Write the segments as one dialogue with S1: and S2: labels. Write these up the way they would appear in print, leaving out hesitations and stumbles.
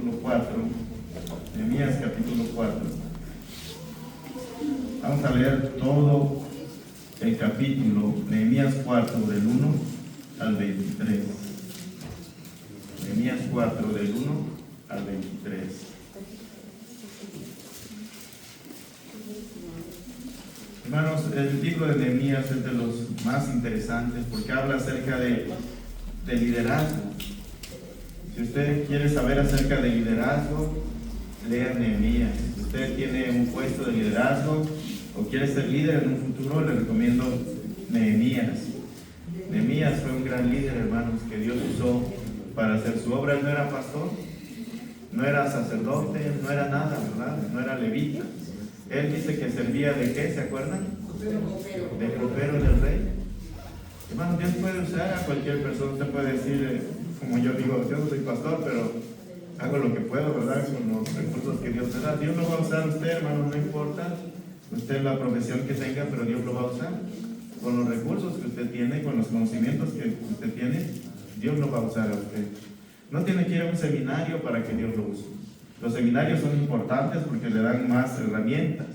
S1: capítulo 4. Nehemías capítulo 4. Vamos a leer todo el capítulo, Nehemías 4, del 1 al 23. Nehemías 4, del 1 al 23. Hermanos, el libro de Nehemías es de los más interesantes porque habla acerca de liderazgo. Si usted quiere saber acerca de liderazgo, lea Nehemías. Si usted tiene un puesto de liderazgo o quiere ser líder en un futuro, le recomiendo Nehemías. Nehemías fue un gran líder, hermanos, que Dios usó para hacer su obra. Él no era pastor, no era sacerdote, no era nada, ¿verdad? No era levita. Él dice que servía de ¿qué? ¿Se acuerdan? De copero del rey. Hermano, Dios puede usar a cualquier persona. Usted puede decir, como yo digo, yo no soy pastor, pero hago lo que puedo, ¿verdad? Con los recursos que Dios me da. Dios lo va a usar a usted, hermano, no importa usted la profesión que tenga, pero Dios lo va a usar. Con los recursos que usted tiene, con los conocimientos que usted tiene, Dios lo va a usar a usted. No tiene que ir a un seminario para que Dios lo use. Los seminarios son importantes porque le dan más herramientas.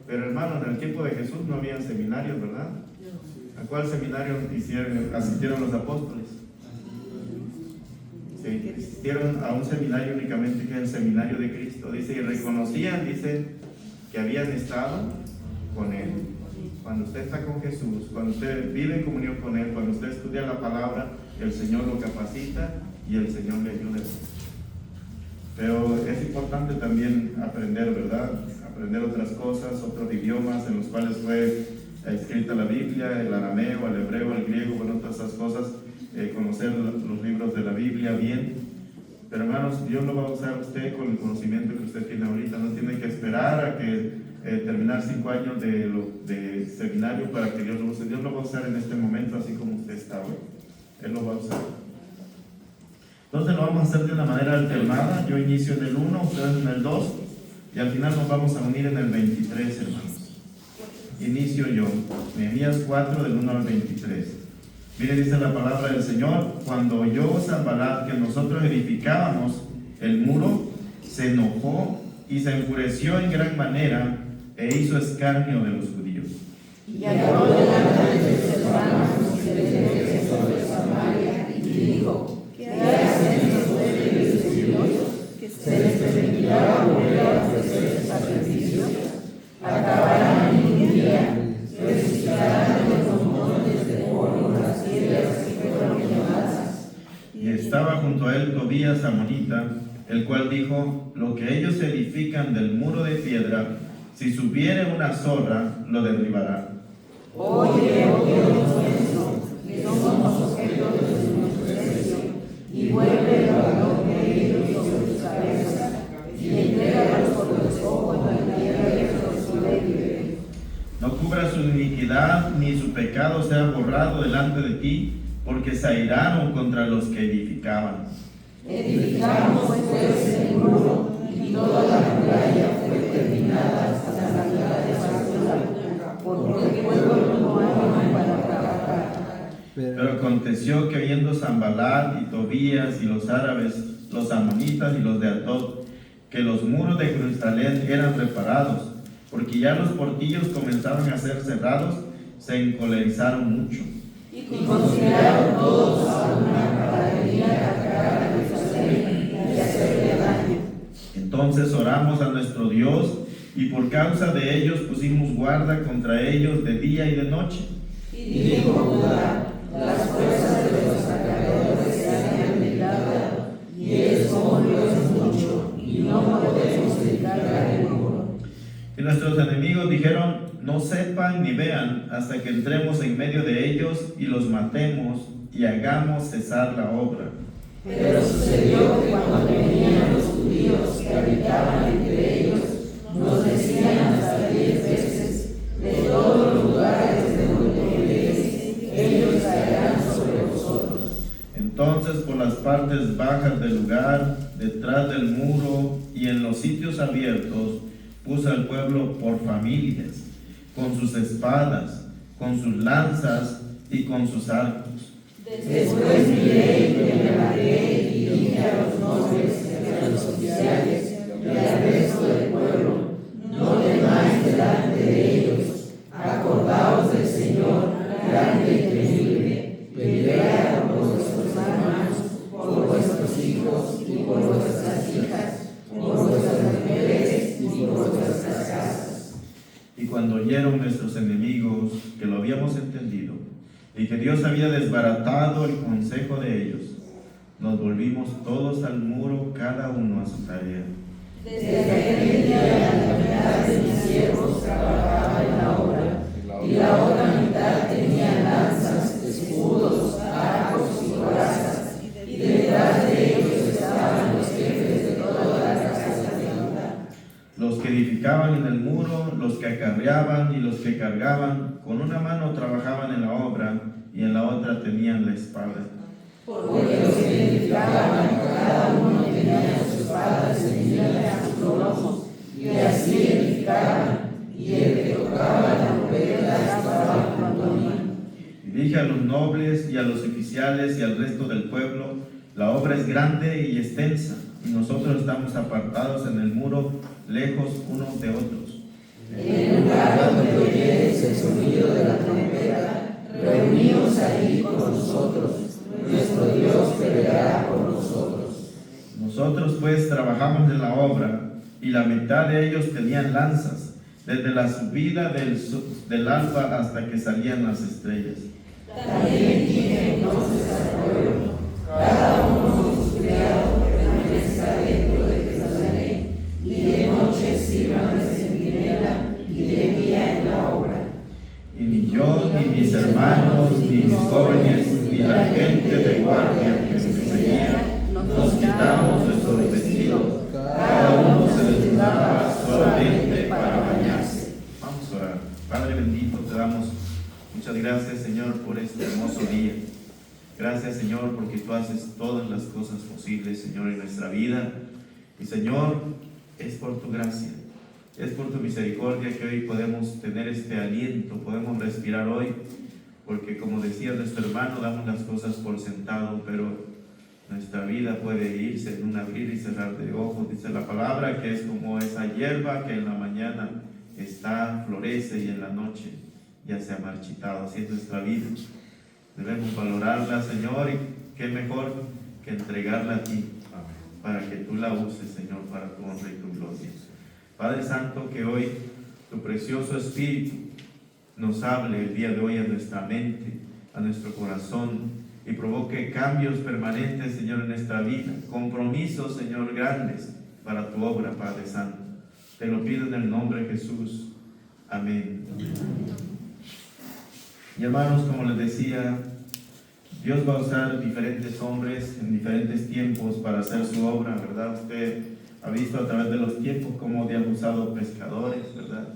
S1: Pero hermano, en el tiempo de Jesús no había seminarios, ¿verdad? ¿A cuál seminario asistieron los apóstoles? Sí, asistieron a un seminario únicamente, que es el seminario de Cristo. Dice, y reconocían, dice, que habían estado con Él. Cuando usted está con Jesús, cuando usted vive en comunión con Él, cuando usted estudia la palabra, el Señor lo capacita y el Señor le ayuda. Pero es importante también aprender, ¿verdad? Aprender otras cosas, otros idiomas en los cuales fue escrita la Biblia, el arameo, el hebreo, el griego, bueno, todas esas cosas, conocer los libros de la Biblia bien. Pero hermanos, Dios lo va a usar a usted con el conocimiento que usted tiene ahorita. No tiene que esperar a que terminar 5 años de seminario para que Dios lo use. Dios lo va a usar en este momento, así como usted está hoy. Él lo va a usar. Entonces lo vamos a hacer de una manera alternada. Yo inicio en el 1, ustedes en el 2, y al final nos vamos a unir en el 23, hermanos. Inicio yo, Nehemías 4, del 1 al 23. Mire, dice la palabra del Señor: cuando oyó Sanbalat que nosotros edificábamos el muro, se enojó y se enfureció en gran manera e hizo escarnio de los judíos.
S2: Y habló delante de sus hermanos y de sobre Samaria y dijo: ¿qué hacen estos débiles judíos? ¿Se les permitirá volver a ofrecer sacrificios? Acabarán en un día, resucitarán de los montes de polvo las piedras que fueron quemadas.
S1: Y estaba junto a él Tobías amonita, el cual dijo: lo que ellos edifican del muro de piedra, si subiere una zorra, lo derribará.
S2: Oye, oh Dios nuestro, que somos objeto de su menosprecio, y vuelve el valor de ellos sobre sus cabezas, y entrégalos por despojo en la tierra de los soberbios.
S1: No cubra su iniquidad, ni su pecado sea borrado delante de ti, porque se airaron contra los que edificaban.
S2: Edificamos pues el muro, y toda la muralla fue terminada hasta la mitad de basura, porque el pueblo no hay para trabajar.
S1: Pero aconteció que oyendo Sanbalat y Tobías y los árabes, los amonitas y los de Atod, que los muros de Jerusalén eran reparados, porque ya los portillos comenzaban a ser cerrados, se encolerizaron mucho.
S2: Y consideraron todos a una para venir a atacar a Jerusalén y hacerle daño.
S1: Entonces oramos a nuestro Dios, y por causa de ellos pusimos guarda contra ellos de día y de noche.
S2: Y dijo Judá: las fuerzas de los saqueadores se han aumentado, y es como Dios mucho, y no podemos edificar el muro.
S1: Y nuestros enemigos dijeron: no sepan ni vean hasta que entremos en medio de ellos y los matemos y hagamos cesar la obra.
S2: Pero sucedió que cuando venían los judíos que habitaban entre ellos, nos decían hasta 10 veces: de todos los lugares de donde venís, ellos caerán sobre vosotros.
S1: Entonces, por las partes bajas del lugar, detrás del muro y en los sitios abiertos, puso al pueblo por familias, con sus espadas, con sus lanzas y con sus arcos.
S2: Después miré y me levanté y dije a los nobles y a los
S1: cuando oyeron nuestros enemigos que lo habíamos entendido y que Dios había desbaratado el consejo de ellos, nos volvimos todos al muro, cada uno a su tarea.
S2: Desde aquel día la mitad de mis siervos trabajaba en la obra, y la otra mitad tenía lanzas, escudos, arcos y corazas, y detrás de ellos estaban los jefes de todas las casas de Judá.
S1: Los que edificaban en el muro, los que acarreaban y los que cargaban, con una mano trabajaban en la obra y en la otra tenían la espada.
S2: Porque los que edificaban, cada uno tenía sus espadas ceñidas a sus lomos, y así edificaban, y el que tocaba la trompeta estaba con Antonio.
S1: Y dije a los nobles y a los oficiales y al resto del pueblo: la obra es grande y extensa, y nosotros estamos apartados en el muro, lejos unos de otros.
S2: En el lugar donde oyeres el sonido de la trompeta, reuníos ahí con nosotros. Nuestro Dios peleará por nosotros.
S1: Nosotros pues trabajamos en la obra, y la mitad de ellos tenían lanzas, desde la subida del alba hasta que salían las estrellas.
S2: También dije entonces al pueblo: cada uno con su criado permanezca dentro de Jerusalén, y de noche sirvan de centinela y de día en la obra.
S1: Y ni yo, ni mis hermanos, ni mis jóvenes, ni la gente de guardia que me seguía, nos quitamos nuestros vestidos. Cada uno se desnudaba solamente para bañarse. Vamos a orar. Padre bendito, te damos muchas gracias, Señor, por este hermoso día. Gracias, Señor, porque tú haces todas las cosas posibles, Señor, en nuestra vida. Y, Señor, es por tu gracia, es por tu misericordia que hoy podemos tener este aliento, podemos respirar hoy, porque como decía nuestro hermano, damos las cosas por sentado, pero nuestra vida puede irse en un abrir y cerrar de ojos. Dice la palabra que es como esa hierba que en la mañana está, florece y en la noche ya se ha marchitado. Así es nuestra vida. Debemos valorarla, Señor, y qué mejor que entregarla a ti, para que tú la uses, Señor, para tu honra y tu gloria. Padre Santo, que hoy tu precioso Espíritu nos hable el día de hoy a nuestra mente, a nuestro corazón, y provoque cambios permanentes, Señor, en nuestra vida, compromisos, Señor, grandes para tu obra, Padre Santo. Te lo pido en el nombre de Jesús. Amén. Y hermanos, como les decía, Dios va a usar diferentes hombres en diferentes tiempos para hacer su obra, ¿verdad? Usted ha visto a través de los tiempos cómo Dios ha usado pescadores, ¿verdad?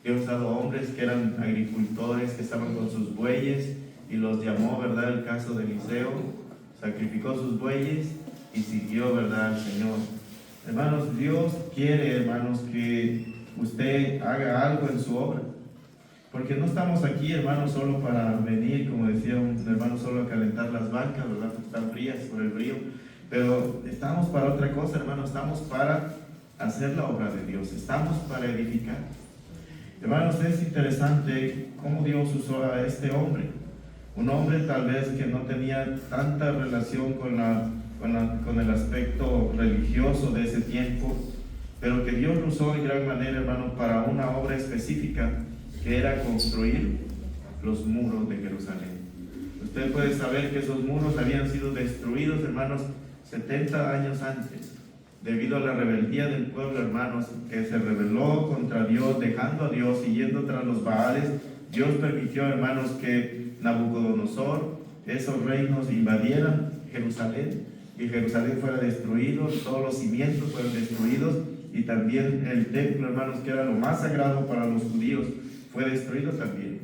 S1: Dios ha usado hombres que eran agricultores, que estaban con sus bueyes y los llamó, ¿verdad? El caso de Eliseo, sacrificó sus bueyes y siguió, ¿verdad?, al Señor. Hermanos, Dios quiere, hermanos, que usted haga algo en su obra. Porque no estamos aquí, hermanos, solo para venir, como decía un hermano, solo a calentar las bancas, ¿verdad? Porque están frías por el frío. Pero estamos para otra cosa, hermanos. Estamos para hacer la obra de Dios. Estamos para edificar. Hermanos, es interesante cómo Dios usó a este hombre. Un hombre tal vez que no tenía tanta relación con el aspecto religioso de ese tiempo, pero que Dios lo usó en gran manera, hermanos, para una obra específica, que era construir los muros de Jerusalén. Usted puede saber que esos muros habían sido destruidos, hermanos, 70 años antes, debido a la rebeldía del pueblo, hermanos, que se rebeló contra Dios, dejando a Dios, siguiendo tras los Baales. Dios permitió, hermanos, que Nabucodonosor, esos reinos, invadieran Jerusalén, y Jerusalén fuera destruido, todos los cimientos fueron destruidos, y también el templo, hermanos, que era lo más sagrado para los judíos, fue destruido también.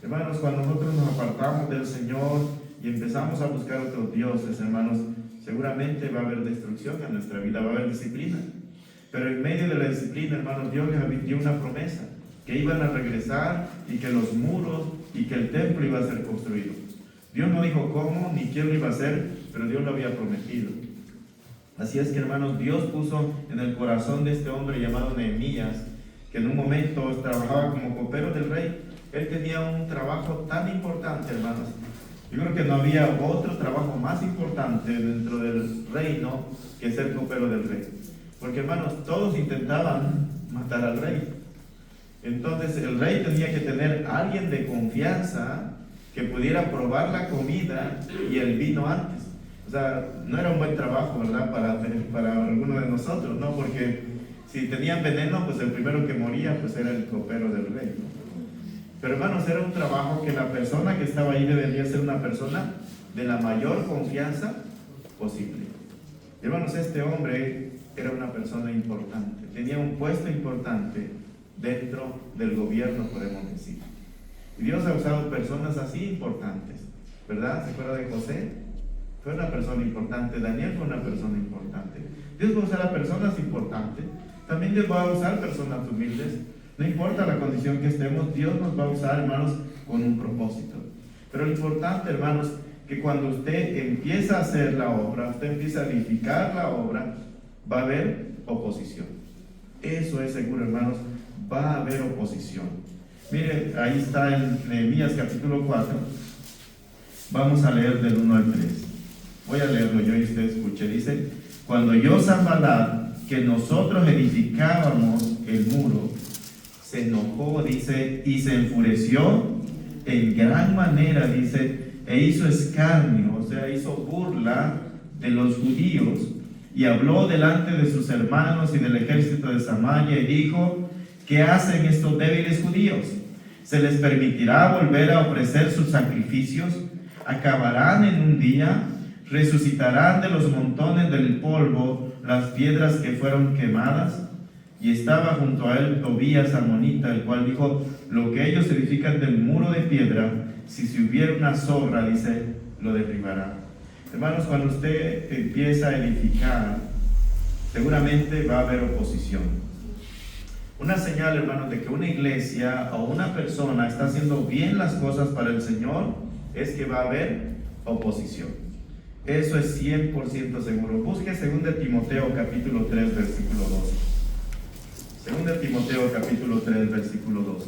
S1: Hermanos, cuando nosotros nos apartamos del Señor y empezamos a buscar otros dioses, hermanos, seguramente va a haber destrucción en nuestra vida, va a haber disciplina. Pero en medio de la disciplina, hermanos, Dios les dio una promesa, que iban a regresar y que los muros y que el templo iba a ser construido. Dios no dijo cómo ni quién lo iba a hacer, pero Dios lo había prometido. Así es que, hermanos, Dios puso en el corazón de este hombre llamado Nehemías, que en un momento trabajaba como copero del rey. Él tenía un trabajo tan importante, hermanos. Yo creo que no había otro trabajo más importante dentro del reino que ser copero del rey. Porque, hermanos, todos intentaban matar al rey. Entonces el rey tenía que tener a alguien de confianza que pudiera probar la comida y el vino antes. O sea, no era un buen trabajo, ¿verdad? Para alguno de nosotros, ¿no? Porque si tenían veneno, pues el primero que moría pues era el copero del rey, ¿no? Pero hermanos, era un trabajo que la persona que estaba ahí debería ser una persona de la mayor confianza posible. Hermanos, este hombre era una persona importante, tenía un puesto importante dentro del gobierno, podemos decir. Y Dios ha usado personas así importantes, ¿verdad? ¿Se acuerda de José? Fue una persona importante. Daniel fue una persona importante. Dios va a usar a personas importantes. También Dios va a usar personas humildes. No importa la condición que estemos, Dios nos va a usar, hermanos, con un propósito. Pero lo importante, hermanos, que cuando usted empieza a hacer la obra, usted empieza a edificar la obra, va a haber oposición. Eso es seguro, hermanos, va a haber oposición. Mire, ahí está en Nehemías capítulo 4. Vamos a leer del 1 al 3. Voy a leerlo yo y usted escuche. Dice: cuando oyó Sanballat que nosotros edificábamos el muro, se enojó, dice, y se enfureció en gran manera, dice, e hizo escarnio, o sea, hizo burla de los judíos, y habló delante de sus hermanos y del ejército de Samaria, y dijo: ¿qué hacen estos débiles judíos? ¿Se les permitirá volver a ofrecer sus sacrificios? ¿Acabarán en un día? ¿Resucitarán de los montones del polvo las piedras que fueron quemadas? Y estaba junto a él Tobías amonita, el cual dijo: lo que ellos edifican del muro de piedra, si se hubiera una zorra, dice, lo derribará. Hermanos, cuando usted empieza a edificar, seguramente va a haber oposición. Una señal, hermanos, de que una iglesia o una persona está haciendo bien las cosas para el Señor es que va a haber oposición. Eso es 100% seguro. Busque 2 Timoteo capítulo 3, versículo 12. 2 Timoteo capítulo 3, versículo 12.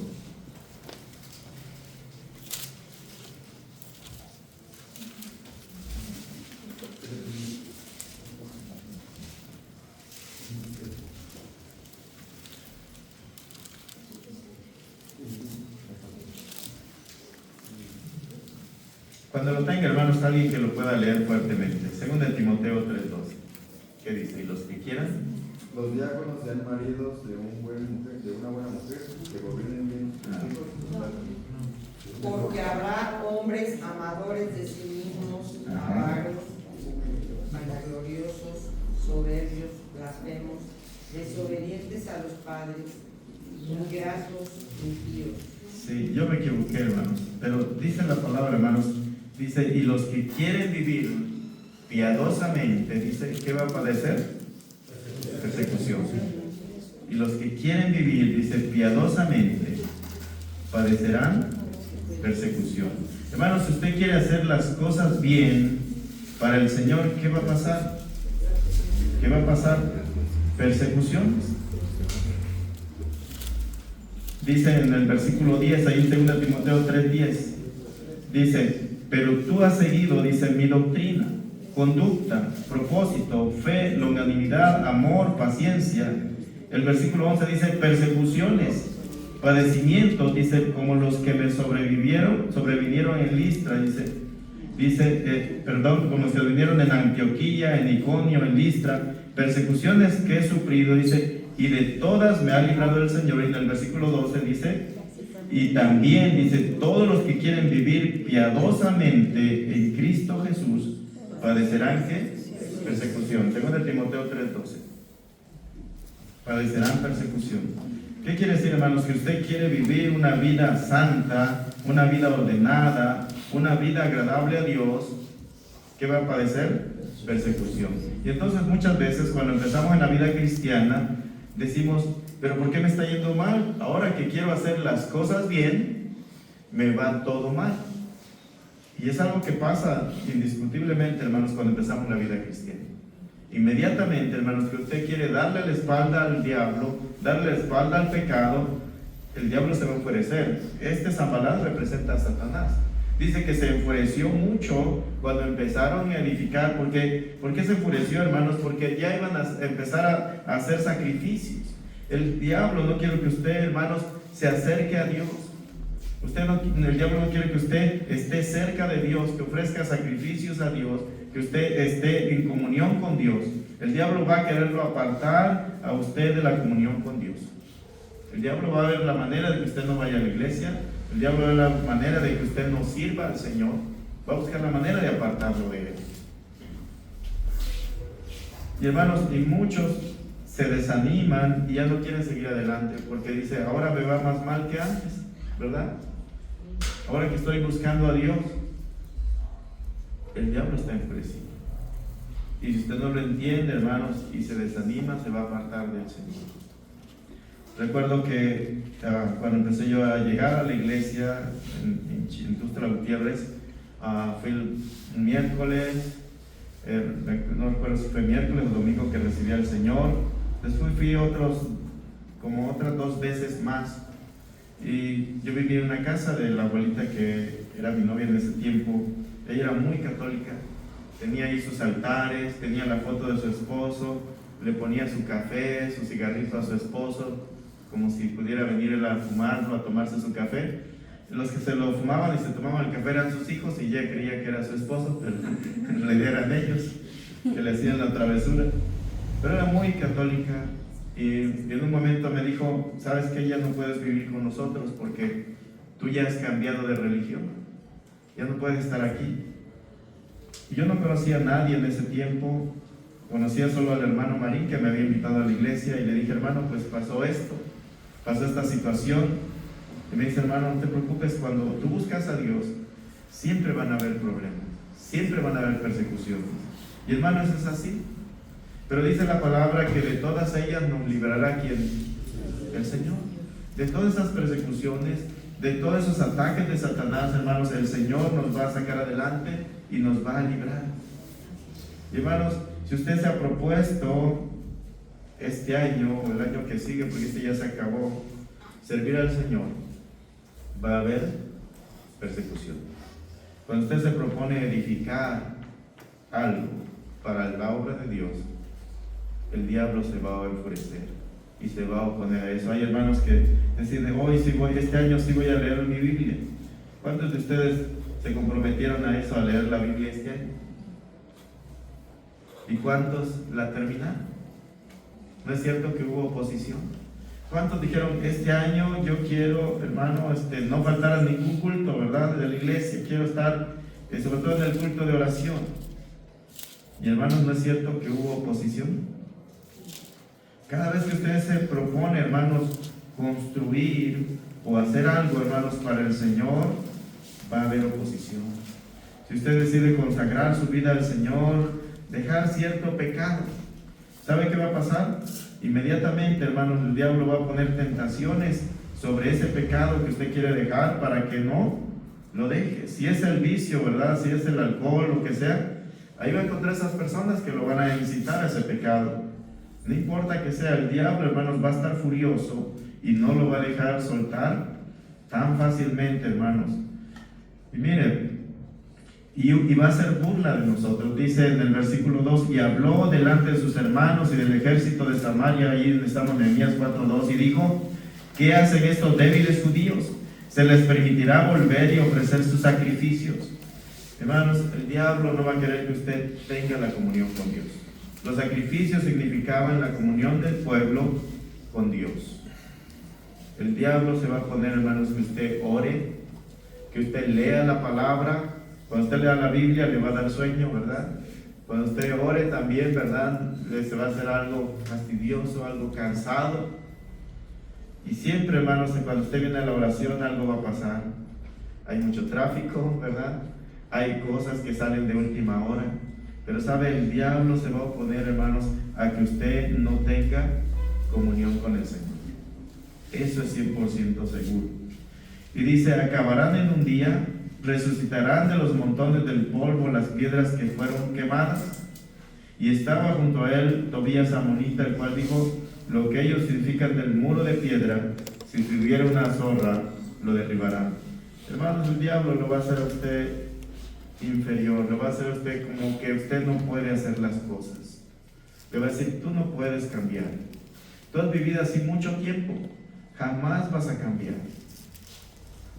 S1: Cuando lo tenga, hermanos, alguien que lo pueda leer fuertemente. 2 Timoteo 3:12. ¿Qué dice? ¿Y los que quieran?
S3: Los diáconos sean maridos de una buena mujer, que gobiernen bien sus hijos.
S2: Porque habrá hombres amadores de sí mismos, avaros, vanagloriosos, soberbios, blasfemos, desobedientes a los padres, ingratos, impíos.
S1: Sí, yo me equivoqué, hermanos. Pero dice la palabra, hermanos, dice: y los que quieren vivir piadosamente, dice, ¿qué va a padecer? Persecución. Y los que quieren vivir, dice, piadosamente, padecerán persecución. Hermanos, si usted quiere hacer las cosas bien para el Señor, ¿qué va a pasar? ¿Qué va a pasar? Persecuciones. Dice en el versículo 10, ahí en 2 Timoteo 3:10, dice: pero tú has seguido, dice, mi doctrina, conducta, propósito, fe, longanimidad, amor, paciencia. El versículo 11 dice: persecuciones, padecimientos, dice, como los que me sobrevinieron en Listra, como los que vinieron en Antioquía, en Iconio, en Listra, persecuciones que he sufrido, dice, y de todas me ha librado el Señor. Y en el versículo 12 dice: y también, dice, todos los que quieren vivir piadosamente en Cristo Jesús padecerán, ¿qué? Persecución. 2 Timoteo 3:12. Padecerán persecución. ¿Qué quiere decir, hermanos? Que usted quiere vivir una vida santa, una vida ordenada, una vida agradable a Dios. ¿Qué va a padecer? Persecución. Y entonces muchas veces cuando empezamos en la vida cristiana decimos: pero ¿por qué me está yendo mal? Ahora que quiero hacer las cosas bien, me va todo mal. Y es algo que pasa indiscutiblemente, hermanos, cuando empezamos la vida cristiana. Inmediatamente, hermanos, que usted quiere darle la espalda al diablo, darle la espalda al pecado, el diablo se va a enfurecer. Sanballat representa a Satanás. Dice que se enfureció mucho cuando empezaron a edificar. ¿Por qué se enfureció, hermanos? Porque ya iban a empezar a hacer sacrificios. El diablo no quiere que usted, hermanos, se acerque a Dios. El diablo no quiere que usted esté cerca de Dios, que ofrezca sacrificios a Dios, que usted esté en comunión con Dios. El diablo va a quererlo apartar a usted de la comunión con Dios. El diablo va a ver la manera de que usted no vaya a la iglesia. El diablo va a ver la manera de que usted no sirva al Señor. Va a buscar la manera de apartarlo de Él. Y hermanos, y muchos se desaniman y ya no quieren seguir adelante porque dice, ahora me va más mal que antes, ¿verdad? Ahora que estoy buscando a Dios, el diablo está enfurecido. Y si usted no lo entiende, hermanos, y se desanima, se va a apartar del Señor. Recuerdo que cuando empecé yo a llegar a la iglesia en Tuxtla Gutiérrez, fui un miércoles, no recuerdo si fue miércoles o domingo que recibí al Señor. Después fui como otras 2 veces más. Y yo vivía en una casa de la abuelita que era mi novia en ese tiempo. Ella era muy católica, tenía ahí sus altares, tenía la foto de su esposo, le ponía su café, su cigarrito a su esposo, como si pudiera venir él a fumarlo, a tomarse su café. Los que se lo fumaban y se tomaban el café eran sus hijos y ella creía que era su esposo, pero en realidad eran ellos que le hacían la travesura. Pero era muy católica y en un momento me dijo, sabes que ya no puedes vivir con nosotros porque tú ya has cambiado de religión, ya no puedes estar aquí. Y yo no conocía a nadie en ese tiempo, conocía solo al hermano Marín que me había invitado a la iglesia y le dije, hermano, pues pasó esto, pasó esta situación. Y me dice, hermano, no te preocupes, cuando tú buscas a Dios, siempre van a haber problemas, siempre van a haber persecuciones. Y hermano, eso es así. Pero dice la palabra que de todas ellas nos librará ¿quién? El Señor. De todas esas persecuciones, de todos esos ataques de Satanás, hermanos, el Señor nos va a sacar adelante y nos va a librar. Y hermanos, si usted se ha propuesto este año o el año que sigue, porque este ya se acabó, servir al Señor, va a haber persecución. Cuando usted se propone edificar algo para la obra de Dios, el diablo se va a enfurecer y se va a oponer a eso. Hay hermanos que deciden, este año sí voy a leer mi Biblia. ¿Cuántos de ustedes se comprometieron a eso, a leer la Biblia este año? ¿Y cuántos la terminaron? ¿No es cierto que hubo oposición? ¿Cuántos dijeron, este año yo quiero, hermano, no faltar a ningún culto, ¿verdad? De la iglesia, quiero estar, sobre todo en el culto de oración? Y hermanos, ¿no es cierto que hubo oposición? Cada vez que usted se propone, hermanos, construir o hacer algo, hermanos, para el Señor, va a haber oposición. Si usted decide consagrar su vida al Señor, dejar cierto pecado, ¿sabe qué va a pasar? Inmediatamente, hermanos, el diablo va a poner tentaciones sobre ese pecado que usted quiere dejar para que no lo deje. Si es el vicio, ¿verdad? Si es el alcohol, lo que sea, ahí va a encontrar esas personas que lo van a incitar a ese pecado. No importa que sea el diablo, hermanos, va a estar furioso y no lo va a dejar soltar tan fácilmente, hermanos. Y miren, y va a hacer burla de nosotros. Dice en el versículo 2, y habló delante de sus hermanos y del ejército de Samaria, ahí estamos en Nehemías 4:2, y dijo, ¿qué hacen estos débiles judíos? ¿Se les permitirá volver y ofrecer sus sacrificios? Hermanos, el diablo no va a querer que usted tenga la comunión con Dios. Los sacrificios significaban la comunión del pueblo con Dios. El diablo se va a poner, hermanos, que usted ore, que usted lea la palabra. Cuando usted lea la Biblia le va a dar sueño, ¿verdad? Cuando usted ore también, ¿verdad? Se va a hacer algo fastidioso, algo cansado. Y siempre, hermanos, cuando usted viene a la oración algo va a pasar. Hay mucho tráfico, ¿verdad? Hay cosas que salen de última hora. Pero sabe, el diablo se va a oponer, hermanos, a que usted no tenga comunión con el Señor. Eso es 100% seguro. Y dice, acabarán en un día, resucitarán de los montones del polvo las piedras que fueron quemadas. Y estaba junto a él Tobías amonita, el cual dijo, lo que ellos significan del muro de piedra, si tuviera una zorra, lo derribará. Hermanos, el diablo lo va a hacer a usted inferior, lo va a hacer a usted como que usted no puede hacer las cosas. Le va a decir, tú no puedes cambiar. Tú has vivido así mucho tiempo, Jamás vas a cambiar.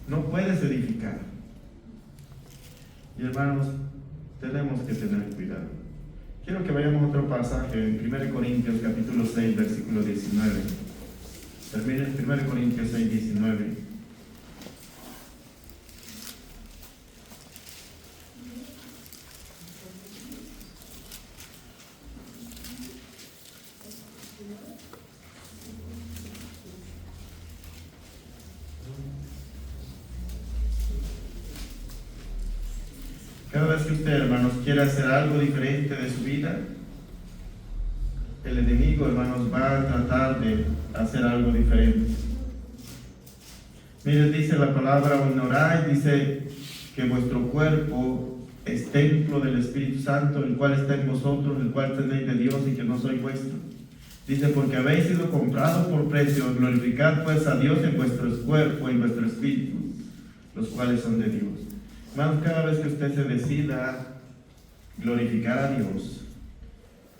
S1: No puedes edificar. Y hermanos, tenemos que tener cuidado. Quiero que vayamos a otro pasaje en 1 Corintios capítulo 6, versículo 19. Termina en 1 Corintios 6, 19. Cada vez que usted, hermanos, quiere hacer algo diferente de su vida, el enemigo, hermanos, va a tratar de hacer algo diferente. Mire, dice la palabra, honoráis, dice que vuestro cuerpo es templo del Espíritu Santo, el cual está en vosotros, el cual tenéis de Dios y que no soy vuestro. Dice, porque habéis sido comprados por precio, glorificad pues a Dios en vuestro cuerpo y en vuestro espíritu, los cuales son de Dios. Hermanos, cada vez que usted se decida glorificar a Dios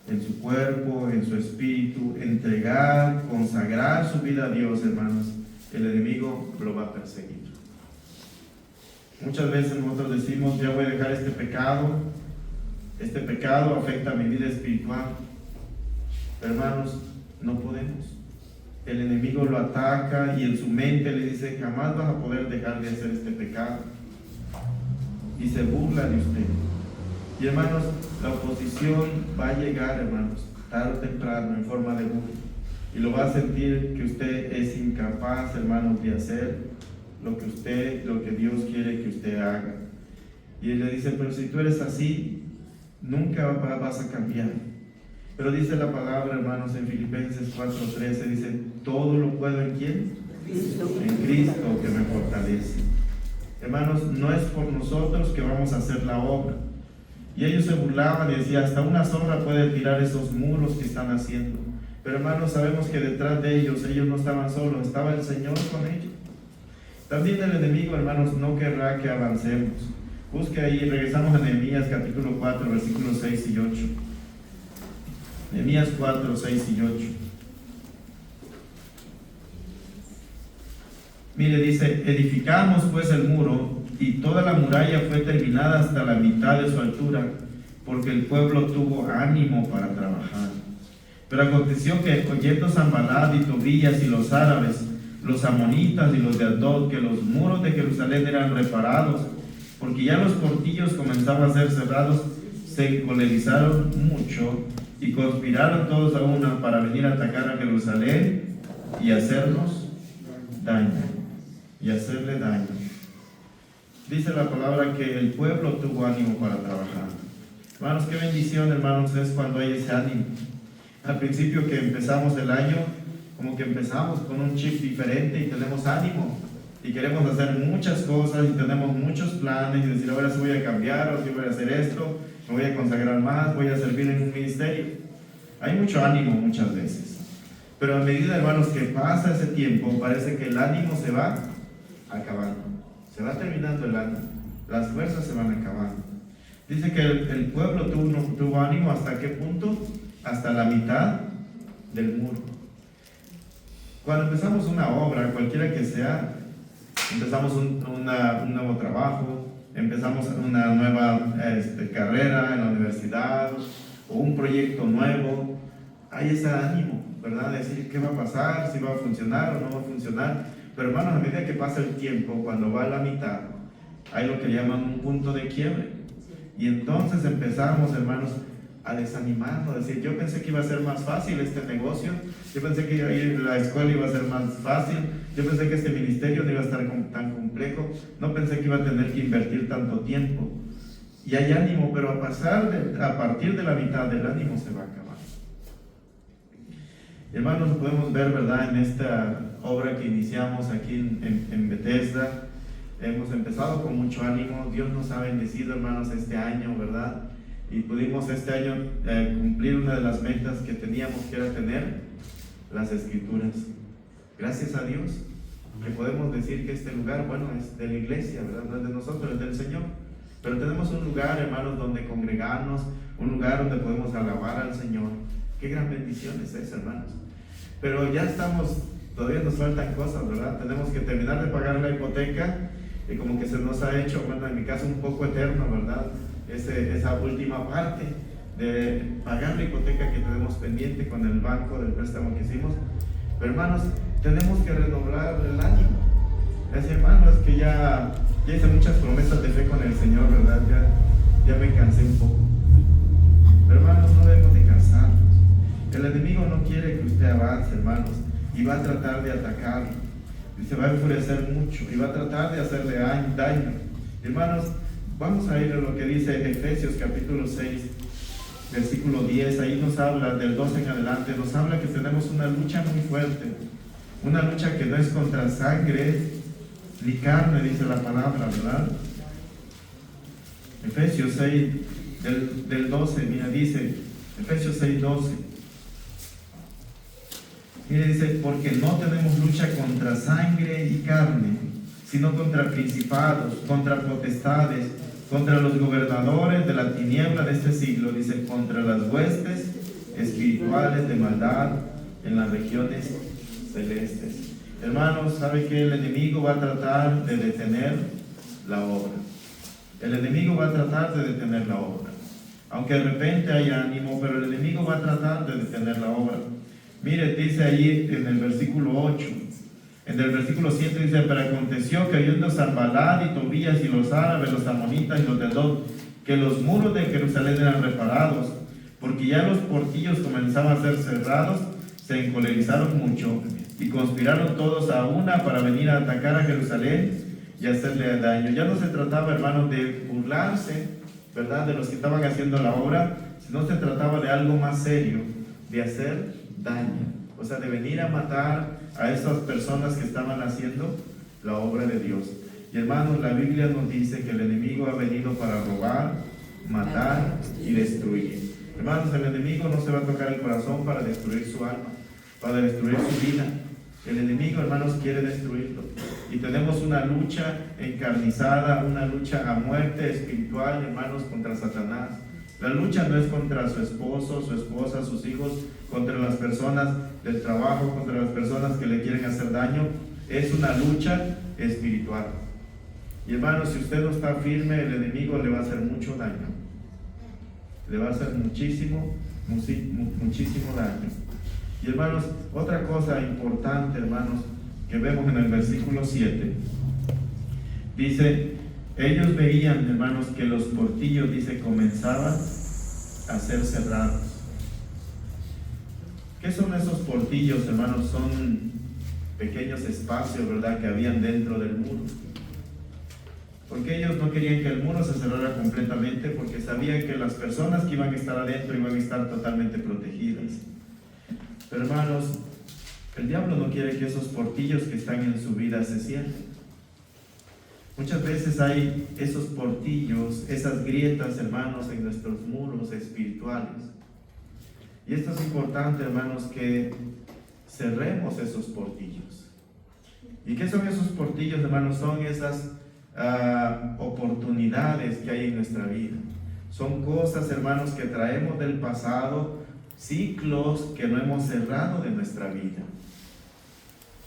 S1: en su cuerpo, en su espíritu, entregar, consagrar su vida a Dios, hermanos, el enemigo lo va a perseguir. Muchas veces nosotros decimos, ya voy a dejar este pecado afecta mi vida espiritual. Pero hermanos, no podemos. El enemigo lo ataca y en su mente le dice, jamás vas a poder dejar de hacer este pecado. Y se burla de usted. Y hermanos, la oposición va a llegar, hermanos, tarde o temprano, en forma de burla. Y lo va a sentir que usted es incapaz, hermanos, de hacer lo que Dios quiere que usted haga. Y él le dice, pero si tú eres así, nunca vas a cambiar. Pero dice la palabra, hermanos, en Filipenses 4:13, dice, todo lo puedo ¿en quién? En Cristo que me fortalece. Hermanos, no es por nosotros que vamos a hacer la obra. Y ellos se burlaban y decían, hasta una sombra puede tirar esos muros que están haciendo. Pero hermanos, sabemos que detrás de ellos no estaban solos, estaba el Señor con ellos. También el enemigo, hermanos, no querrá que avancemos. Busque ahí, regresamos a Nehemías capítulo 4, versículos 6 y 8. Nehemías 4, 6 y 8. Mire, dice, edificamos pues el muro, y toda la muralla fue terminada hasta la mitad de su altura, porque el pueblo tuvo ánimo para trabajar. Pero aconteció que, oyendo Sanballat y Tobías y los árabes, los amonitas y los de Asdod, que los muros de Jerusalén eran reparados, porque ya los portillos comenzaban a ser cerrados, se encolerizaron mucho y conspiraron todos a una para venir a atacar a Jerusalén y hacernos daño. Y hacerle daño. Dice la palabra que el pueblo tuvo ánimo para trabajar. Hermanos, qué bendición, hermanos, es cuando hay ese ánimo. Al principio que empezamos el año, como que empezamos con un chip diferente y tenemos ánimo. Y queremos hacer muchas cosas y tenemos muchos planes y decir, ahora sí voy a cambiar, ahora sí voy a hacer esto, me voy a consagrar más, voy a servir en un ministerio. Hay mucho ánimo muchas veces. Pero a medida, hermanos, que pasa ese tiempo, parece que el ánimo se va acabando. Se va terminando el ánimo. Las fuerzas se van acabando. Dice que el pueblo tuvo ánimo ¿hasta qué punto? Hasta la mitad del muro. Cuando empezamos una obra, cualquiera que sea, empezamos un nuevo trabajo, empezamos una nueva carrera en la universidad o un proyecto nuevo, hay ese ánimo, ¿verdad? Decir qué va a pasar, si va a funcionar o no va a funcionar. Pero hermanos, a medida que pasa el tiempo, cuando va a la mitad, hay lo que llaman un punto de quiebre. Y entonces empezamos, hermanos, a desanimarnos, a decir, yo pensé que iba a ser más fácil este negocio, yo pensé que ir a la escuela iba a ser más fácil, yo pensé que este ministerio no iba a estar tan complejo, no pensé que iba a tener que invertir tanto tiempo. Y hay ánimo, pero a partir de la mitad del ánimo se va a acabar. Hermanos, lo podemos ver, ¿verdad?, en esta obra que iniciamos aquí en Bethesda. Hemos empezado con mucho ánimo. Dios nos ha bendecido, hermanos, este año, ¿verdad? Y pudimos este año cumplir una de las metas que teníamos, que era tener las Escrituras. Gracias a Dios que podemos decir que este lugar, bueno, es de la iglesia, ¿verdad? No es de nosotros, es del Señor. Pero tenemos un lugar, hermanos, donde congregarnos, un lugar donde podemos alabar al Señor. Qué gran bendición es esa, hermanos. Pero ya estamos todavía nos faltan cosas, ¿verdad? Tenemos que terminar de pagar la hipoteca y como que se nos ha hecho, bueno, en mi caso un poco eterno, ¿verdad? Esa última parte de pagar la hipoteca que tenemos pendiente con el banco del préstamo que hicimos. Pero hermanos, tenemos que renovar el ánimo. Es hermanos que ya hice muchas promesas de fe con el Señor, ¿verdad? Ya me cansé un poco. Pero hermanos, no debemos de cansarnos. El enemigo no quiere que usted avance, hermanos, y va a tratar de atacarlo. Y se va a enfurecer mucho y va a tratar de hacerle daño. Hermanos, vamos a ir a lo que dice Efesios capítulo 6, versículo 10. Ahí nos habla, del 12 en adelante, nos habla que tenemos una lucha muy fuerte. Una lucha que no es contra sangre ni carne, dice la palabra, ¿verdad? Efesios 6, del 12, mira, dice, Efesios 6, 12. Mire, dice, porque no tenemos lucha contra sangre y carne, sino contra principados, contra potestades, contra los gobernadores de la tiniebla de este siglo, dice, contra las huestes espirituales de maldad en las regiones celestes. Hermanos, ¿sabe que el enemigo va a tratar de detener la obra? El enemigo va a tratar de detener la obra. Aunque de repente haya ánimo, pero el enemigo va a tratar de detener la obra. Mire, dice ahí en el versículo 8, en el versículo 7 dice, pero aconteció que oyendo Sanballat y Tobías y los árabes, los amonitas y los de Dod, que los muros de Jerusalén eran reparados, porque ya los portillos comenzaban a ser cerrados, se encolerizaron mucho y conspiraron todos a una para venir a atacar a Jerusalén y hacerle daño. Ya no se trataba, hermanos, de burlarse, ¿verdad?, de los que estaban haciendo la obra, sino se trataba de algo más serio, de hacer daño, o sea, de venir a matar a esas personas que estaban haciendo la obra de Dios. Y hermanos, la Biblia nos dice que el enemigo ha venido para robar, matar y destruir. Hermanos, el enemigo no se va a tocar el corazón para destruir su alma, para destruir su vida. El enemigo, hermanos, quiere destruirlo. Y tenemos una lucha encarnizada, una lucha a muerte espiritual, hermanos, contra Satanás. La lucha no es contra su esposo, su esposa, sus hijos, contra las personas del trabajo, contra las personas que le quieren hacer daño. Es una lucha espiritual. Y hermanos, si usted no está firme, el enemigo le va a hacer mucho daño. Le va a hacer muchísimo daño. Y hermanos, otra cosa importante, hermanos, que vemos en el versículo 7, dice, ellos veían, hermanos, que los portillos, dice, comenzaban a ser cerrados. ¿Qué son esos portillos, hermanos? Son pequeños espacios, ¿verdad?, que habían dentro del muro. Porque ellos no querían que el muro se cerrara completamente, porque sabían que las personas que iban a estar adentro iban a estar totalmente protegidas. Pero hermanos, el diablo no quiere que esos portillos que están en su vida se cierren. Muchas veces hay esos portillos, esas grietas, hermanos, en nuestros muros espirituales. Y esto es importante, hermanos, que cerremos esos portillos. ¿Y qué son esos portillos, hermanos? Son esas oportunidades que hay en nuestra vida. Son cosas, hermanos, que traemos del pasado, ciclos que no hemos cerrado de nuestra vida.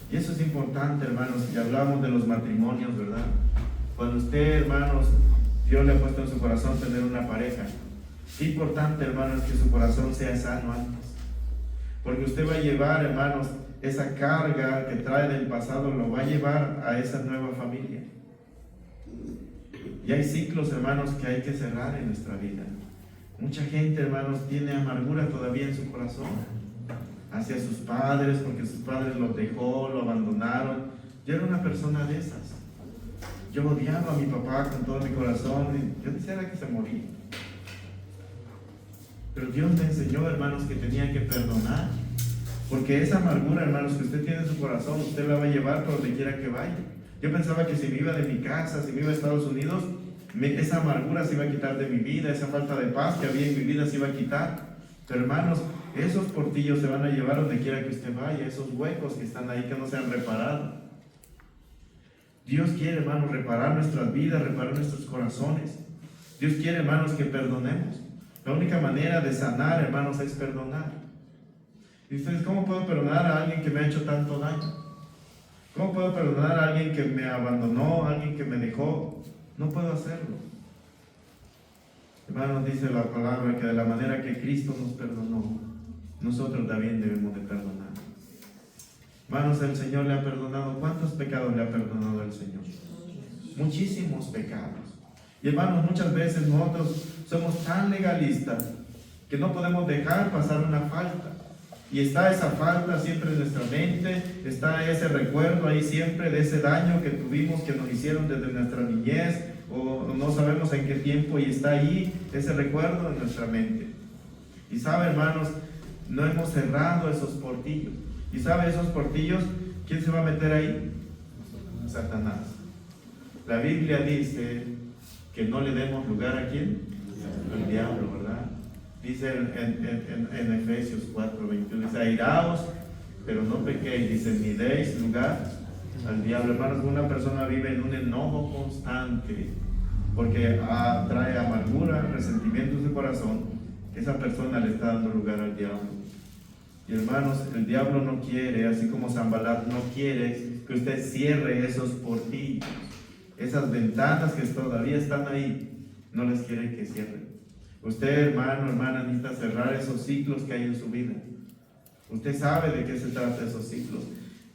S1: Y eso es importante, hermanos, y hablamos de los matrimonios, ¿verdad? Cuando usted, hermanos, Dios le ha puesto en su corazón tener una pareja, qué importante, hermanos, que su corazón sea sano antes. Porque usted va a llevar, hermanos, esa carga que trae del pasado, lo va a llevar a esa nueva familia. Y hay ciclos, hermanos, que hay que cerrar en nuestra vida. Mucha gente, hermanos, tiene amargura todavía en su corazón hacia sus padres, porque sus padres los dejó, lo abandonaron. Yo era una persona de esas. Yo odiaba a mi papá con todo mi corazón y yo deseaba que se moría. Pero Dios me enseñó, hermanos, que tenía que perdonar, porque esa amargura, hermanos, que usted tiene en su corazón, usted la va a llevar por donde quiera que vaya. Yo pensaba que si me iba de mi casa, si me iba a Estados Unidos, esa amargura se iba a quitar de mi vida, esa falta de paz que había en mi vida se iba a quitar. Pero hermanos, esos portillos se van a llevar donde quiera que usted vaya, esos huecos que están ahí que no se han reparado. Dios quiere, hermanos, reparar nuestras vidas, reparar nuestros corazones. Dios quiere, hermanos, que perdonemos. La única manera de sanar, hermanos, es perdonar. Dices, ¿cómo puedo perdonar a alguien que me ha hecho tanto daño? ¿Cómo puedo perdonar a alguien que me abandonó, a alguien que me dejó? No puedo hacerlo. Hermanos, dice la palabra que de la manera que Cristo nos perdonó, nosotros también debemos de perdonar. Hermanos, el Señor le ha perdonado. ¿Cuántos pecados le ha perdonado el Señor? Muchísimos pecados. Y hermanos, muchas veces nosotros somos tan legalistas que no podemos dejar pasar una falta. Y está esa falta siempre en nuestra mente, está ese recuerdo ahí siempre de ese daño que tuvimos, que nos hicieron desde nuestra niñez, o no sabemos en qué tiempo, y está ahí ese recuerdo en nuestra mente. Y sabe, hermanos, no hemos cerrado esos portillos. Y sabe, esos portillos, ¿quién se va a meter ahí? Satanás. La Biblia dice que no le demos lugar a ¿quién? Al diablo, ¿verdad? Dice en Efesios 4:21, dice, airaos, pero no pequéis, dice, ni deis lugar al diablo. Hermanos, una persona vive en un enojo constante, porque trae amargura, resentimiento en su corazón, esa persona le está dando lugar al diablo. Y hermanos, el diablo no quiere, así como Sanbalat no quiere que usted cierre esos portillos, esas ventanas que todavía están ahí, no les quiere que cierren. Usted, hermano, hermana, necesita cerrar esos ciclos que hay en su vida. Usted sabe de qué se trata esos ciclos.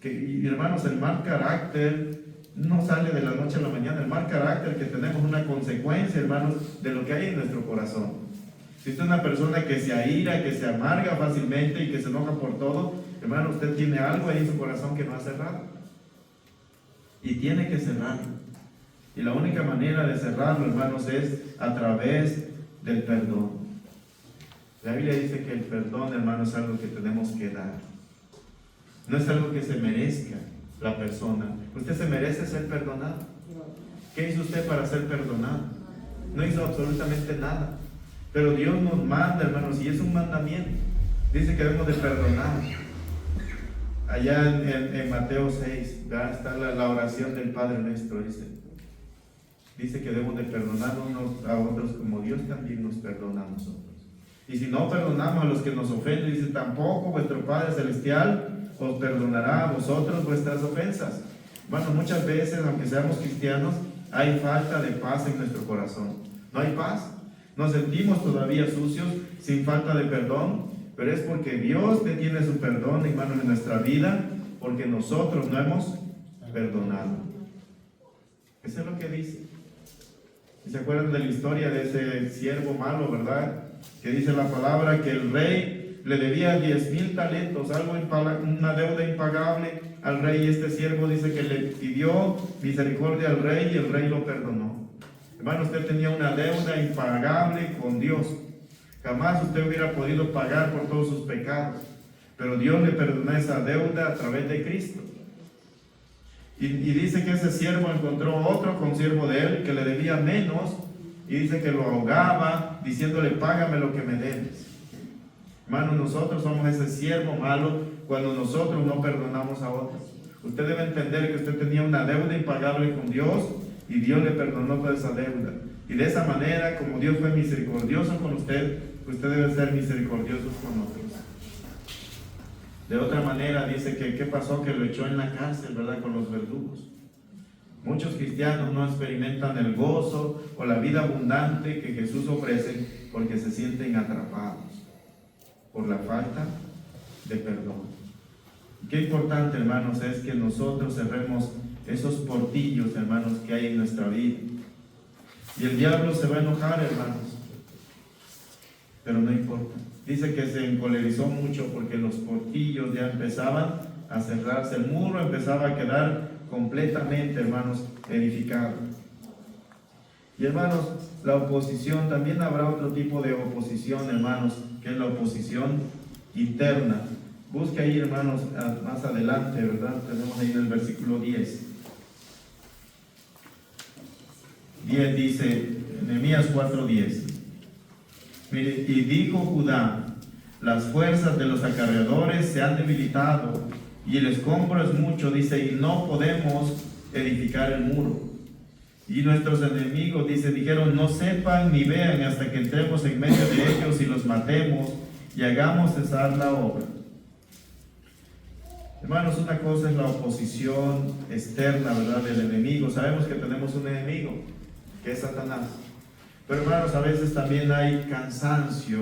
S1: Y hermanos, el mal carácter no sale de la noche a la mañana. El mal carácter que tenemos es una consecuencia, hermanos, de lo que hay en nuestro corazón. Si usted es una persona que se aira, que se amarga fácilmente y que se enoja por todo, hermano, usted tiene algo ahí en su corazón que no ha cerrado. Y tiene que cerrarlo. Y la única manera de cerrarlo, hermanos, es a través del perdón. La Biblia dice que el perdón, hermanos, es algo que tenemos que dar. No es algo que se merezca la persona. Usted se merece ser perdonado. ¿Qué hizo usted para ser perdonado? No hizo absolutamente nada. Pero Dios nos manda, hermanos, y es un mandamiento. Dice que debemos de perdonar. Allá en Mateo 6, ¿verdad? Está la oración del Padre Nuestro, dice que debemos de perdonar unos a otros como Dios también nos perdona a nosotros. Y si no perdonamos a los que nos ofenden, dice, tampoco vuestro Padre Celestial os perdonará a vosotros vuestras ofensas. Bueno, muchas veces, aunque seamos cristianos, hay falta de paz en nuestro corazón. No hay paz. Nos sentimos todavía sucios, sin falta de perdón, pero es porque Dios tiene su perdón, hermanos, en nuestra vida, porque nosotros no hemos perdonado. Eso es lo que dice. ¿Y se acuerdan de la historia de ese siervo malo, verdad? Que dice la palabra que el rey le debía 10,000 talentos, una deuda impagable al rey, y este siervo dice que le pidió misericordia al rey y el rey lo perdonó. Hermano, usted tenía una deuda impagable con Dios. Jamás usted hubiera podido pagar por todos sus pecados, pero Dios le perdonó esa deuda a través de Cristo. Y dice que ese siervo encontró otro consiervo de él que le debía menos, y dice que lo ahogaba diciéndole, págame lo que me debes. Hermano, nosotros somos ese siervo malo cuando nosotros no perdonamos a otros. Usted debe entender que usted tenía una deuda impagable con Dios y Dios le perdonó toda esa deuda. Y de esa manera, como Dios fue misericordioso con usted, usted debe ser misericordioso con otros. De otra manera, dice que ¿qué pasó? Que lo echó en la cárcel, ¿verdad? Con los verdugos. Muchos cristianos no experimentan el gozo o la vida abundante que Jesús ofrece porque se sienten atrapados por la falta de perdón. Qué importante, hermanos, es que nosotros cerremos esos portillos, hermanos, que hay en nuestra vida. Y el diablo se va a enojar, hermanos, pero no importa. Dice que se encolerizó mucho porque los portillos ya empezaban a cerrarse, el muro empezaba a quedar completamente, hermanos, edificado. Y hermanos, la oposición, también habrá otro tipo de oposición, hermanos, que es la oposición interna. Busque ahí, hermanos, más adelante, ¿verdad? Tenemos ahí en el versículo 10. 10 dice, Nehemías 4:10. Mire, y dijo Judá, las fuerzas de los acarreadores se han debilitado y el escombro es mucho, dice, y no podemos edificar el muro. Y nuestros enemigos, dice, dijeron, no sepan ni vean hasta que entremos en medio de ellos y los matemos y hagamos cesar la obra. Hermanos, una cosa es la oposición externa, ¿verdad?, del enemigo. Sabemos que tenemos un enemigo, que es Satanás. Pero hermanos, a veces también hay cansancio,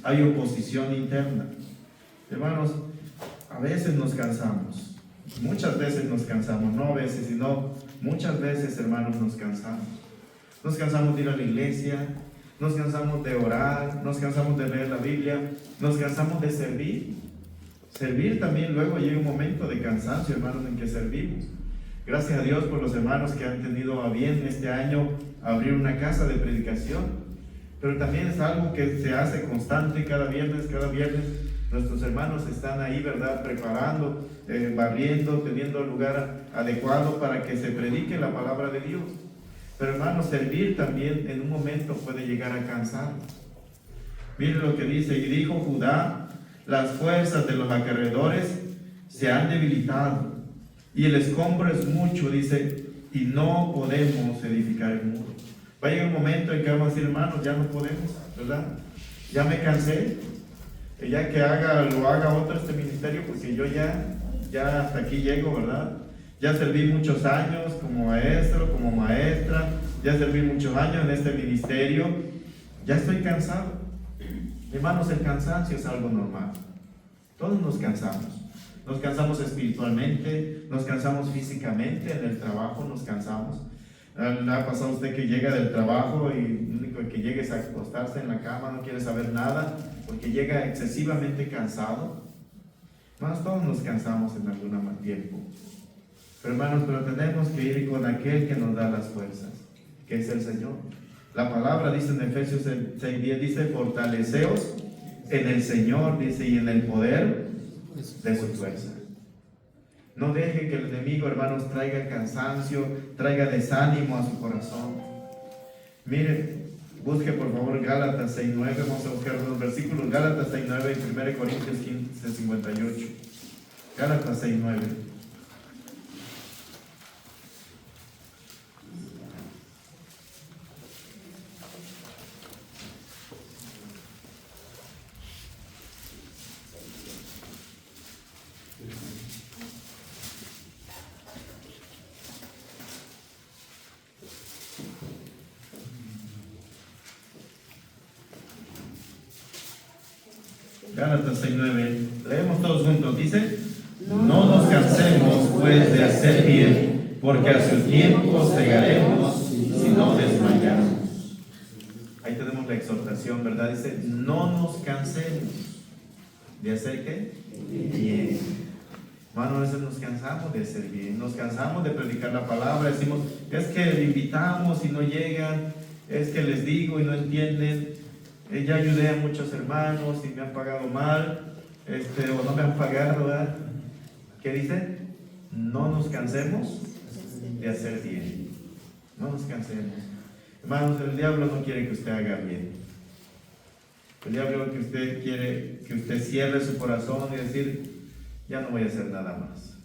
S1: hay oposición interna. Hermanos, a veces nos cansamos. Muchas veces nos cansamos, no a veces, sino muchas veces, hermanos, nos cansamos. Nos cansamos de ir a la iglesia, nos cansamos de orar, nos cansamos de leer la Biblia, nos cansamos de servir. Servir también luego llega un momento de cansancio, hermanos, en que servimos. Gracias a Dios por los hermanos que han tenido a bien este año abrir una casa de predicación. Pero también es algo que se hace constante cada viernes. Nuestros hermanos están ahí, ¿verdad?, preparando, barriendo, teniendo el lugar adecuado para que se predique la palabra de Dios. Pero hermanos, servir también en un momento puede llegar a cansar. Miren lo que dice: y dijo Judá, las fuerzas de los acreedores se han debilitado, y el escombro es mucho, dice, y no podemos edificar el muro. Va a llegar un momento en que vamos a decir, hermanos, ya no podemos, ¿verdad? Ya me cansé, ya que lo haga otro este ministerio, porque yo ya hasta aquí llego, ¿verdad? Ya serví muchos años como maestro, como maestra, ya serví muchos años en este ministerio, ya estoy cansado. Hermanos, el cansancio es algo normal. Todos nos cansamos espiritualmente, nos cansamos físicamente, en el trabajo nos cansamos. ¿Le ha pasado a usted que llega del trabajo y lo único que llega es a acostarse en la cama, no quiere saber nada, porque llega excesivamente cansado? Hermanos, todos nos cansamos en algún tiempo. Pero hermanos, tenemos que ir con aquel que nos da las fuerzas, que es el Señor. La palabra dice en Efesios 6:10, dice, fortaleceos en el Señor, dice, y en el poder de su fuerza. No deje que el enemigo, hermanos, traiga cansancio, traiga desánimo a su corazón. Mire, busque por favor Gálatas 6:9, vamos a buscar unos versículos, Gálatas 6:9 y 1 Corintios 15:58. Gálatas 6:9. Gálatas 6:9, leemos todos juntos, dice, no nos cansemos pues de hacer bien, porque a su tiempo segaremos si no desmayamos. Ahí tenemos la exhortación, ¿verdad? Dice, no nos cansemos de hacer ¿qué? Bien. Hermano, a veces nos cansamos de hacer bien, nos cansamos de predicar la palabra, decimos, es que le invitamos y no llegan, es que les digo y no entienden. Ya ayudé a muchos hermanos y me han pagado mal, o no me han pagado, ¿verdad? ¿Qué dice? No nos cansemos de hacer bien. No nos cansemos. Hermanos, el diablo no quiere que usted haga bien. El diablo quiere que usted cierre su corazón y decir, ya no voy a hacer nada más.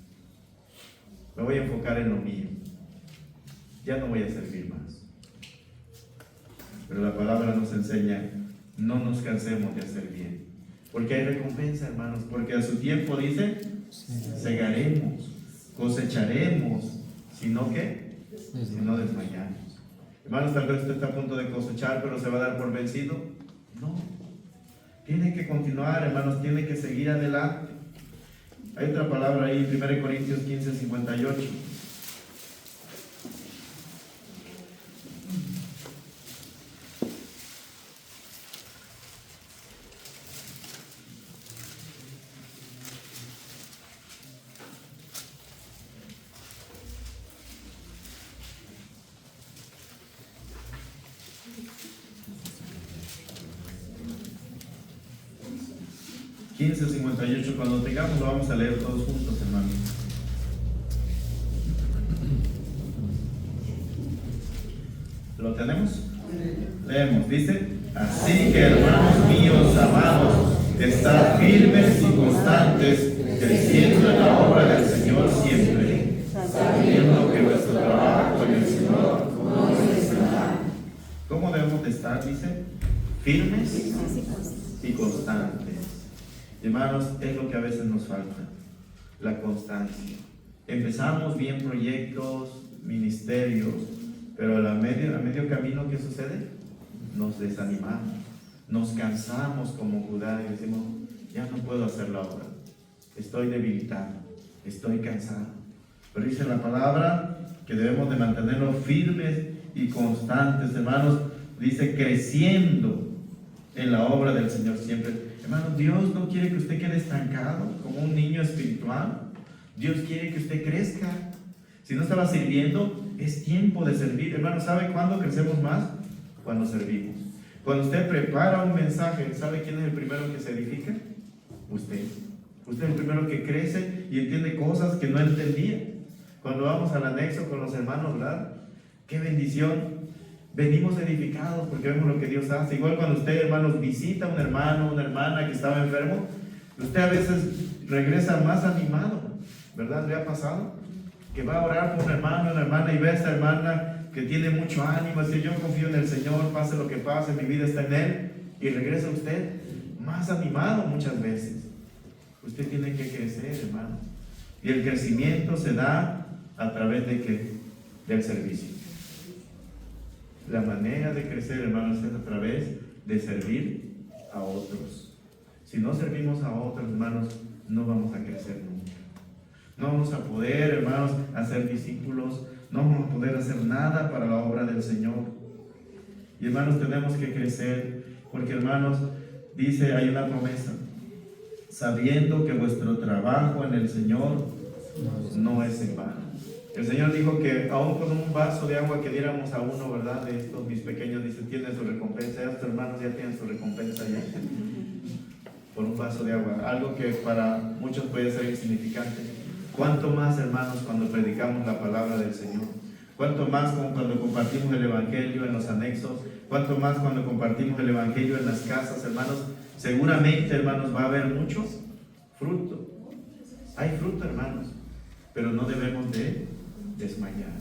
S1: Me voy a enfocar en lo mío. Ya no voy a servir más. Pero la palabra nos enseña, no nos cansemos de hacer bien, porque hay recompensa, hermanos, porque a su tiempo dice, segaremos, cosecharemos, sino que, si no desmayamos. Hermanos, tal vez usted está a punto de cosechar, pero se va a dar por vencido. No, tiene que continuar, hermanos, tiene que seguir adelante. Hay otra palabra ahí, 1 Corintios 15:58. 15:58, cuando tengamos lo vamos a leer todos juntos, hermanos. ¿Lo tenemos? Leemos, dice, así que hermanos míos amados, estad firmes y constantes, creciendo en la obra del Señor siempre, sabiendo que vuestro trabajo en el Señor no es nada. ¿Cómo debemos de estar? Dice, firmes y constantes. Hermanos, es lo que a veces nos falta. la constancia. Empezamos bien proyectos, ministerios, pero a medio camino, ¿qué sucede? Nos desanimamos, nos cansamos como Judá y decimos, ya no puedo hacer la obra, estoy debilitado, estoy cansado. Pero dice la palabra que debemos de mantenernos firmes y constantes, hermanos. Dice creciendo en la obra del Señor siempre. Hermanos, Dios no quiere que usted quede estancado como un niño espiritual. Dios quiere que usted crezca. Si no estaba sirviendo, es tiempo de servir. Hermanos, ¿sabe cuándo crecemos más? Cuando servimos. Cuando usted prepara un mensaje, ¿sabe quién es el primero que se edifica? Usted. Usted es el primero que crece y entiende cosas que no entendía. Cuando vamos al anexo con los hermanos, ¿verdad? ¡Qué bendición! Venimos edificados porque vemos lo que Dios hace. Igual cuando usted, hermanos, visita a un hermano, una hermana que estaba enfermo, usted a veces regresa más animado, ¿verdad? ¿Le ha pasado? Que va a orar por un hermano, una hermana, y ve a esta hermana que tiene mucho ánimo, dice, yo confío en el Señor, pase lo que pase, mi vida está en Él, y regresa usted más animado muchas veces. Usted tiene que crecer, hermano. Y el crecimiento se da a través de ¿qué? Del servicio. La manera de crecer, hermanos, es a través de servir a otros. Si no servimos a otros, hermanos, no vamos a crecer nunca. No vamos a poder, hermanos, hacer discípulos. No vamos a poder hacer nada para la obra del Señor. Y hermanos, tenemos que crecer, porque hermanos, dice, hay una promesa, sabiendo que vuestro trabajo en el Señor no es en vano. El Señor dijo que aún con un vaso de agua que diéramos a uno, ¿verdad? De estos mis pequeños, dice, tienen su recompensa. Estos hermanos ya tienen su recompensa ya. Por un vaso de agua. Algo que para muchos puede ser insignificante. ¿Cuánto más, hermanos, cuando predicamos la palabra del Señor? ¿Cuánto más cuando compartimos el Evangelio en los anexos? ¿Cuánto más cuando compartimos el Evangelio en las casas, hermanos? Seguramente, hermanos, va a haber mucho fruto. Hay fruto, hermanos. Pero no debemos de desmayar,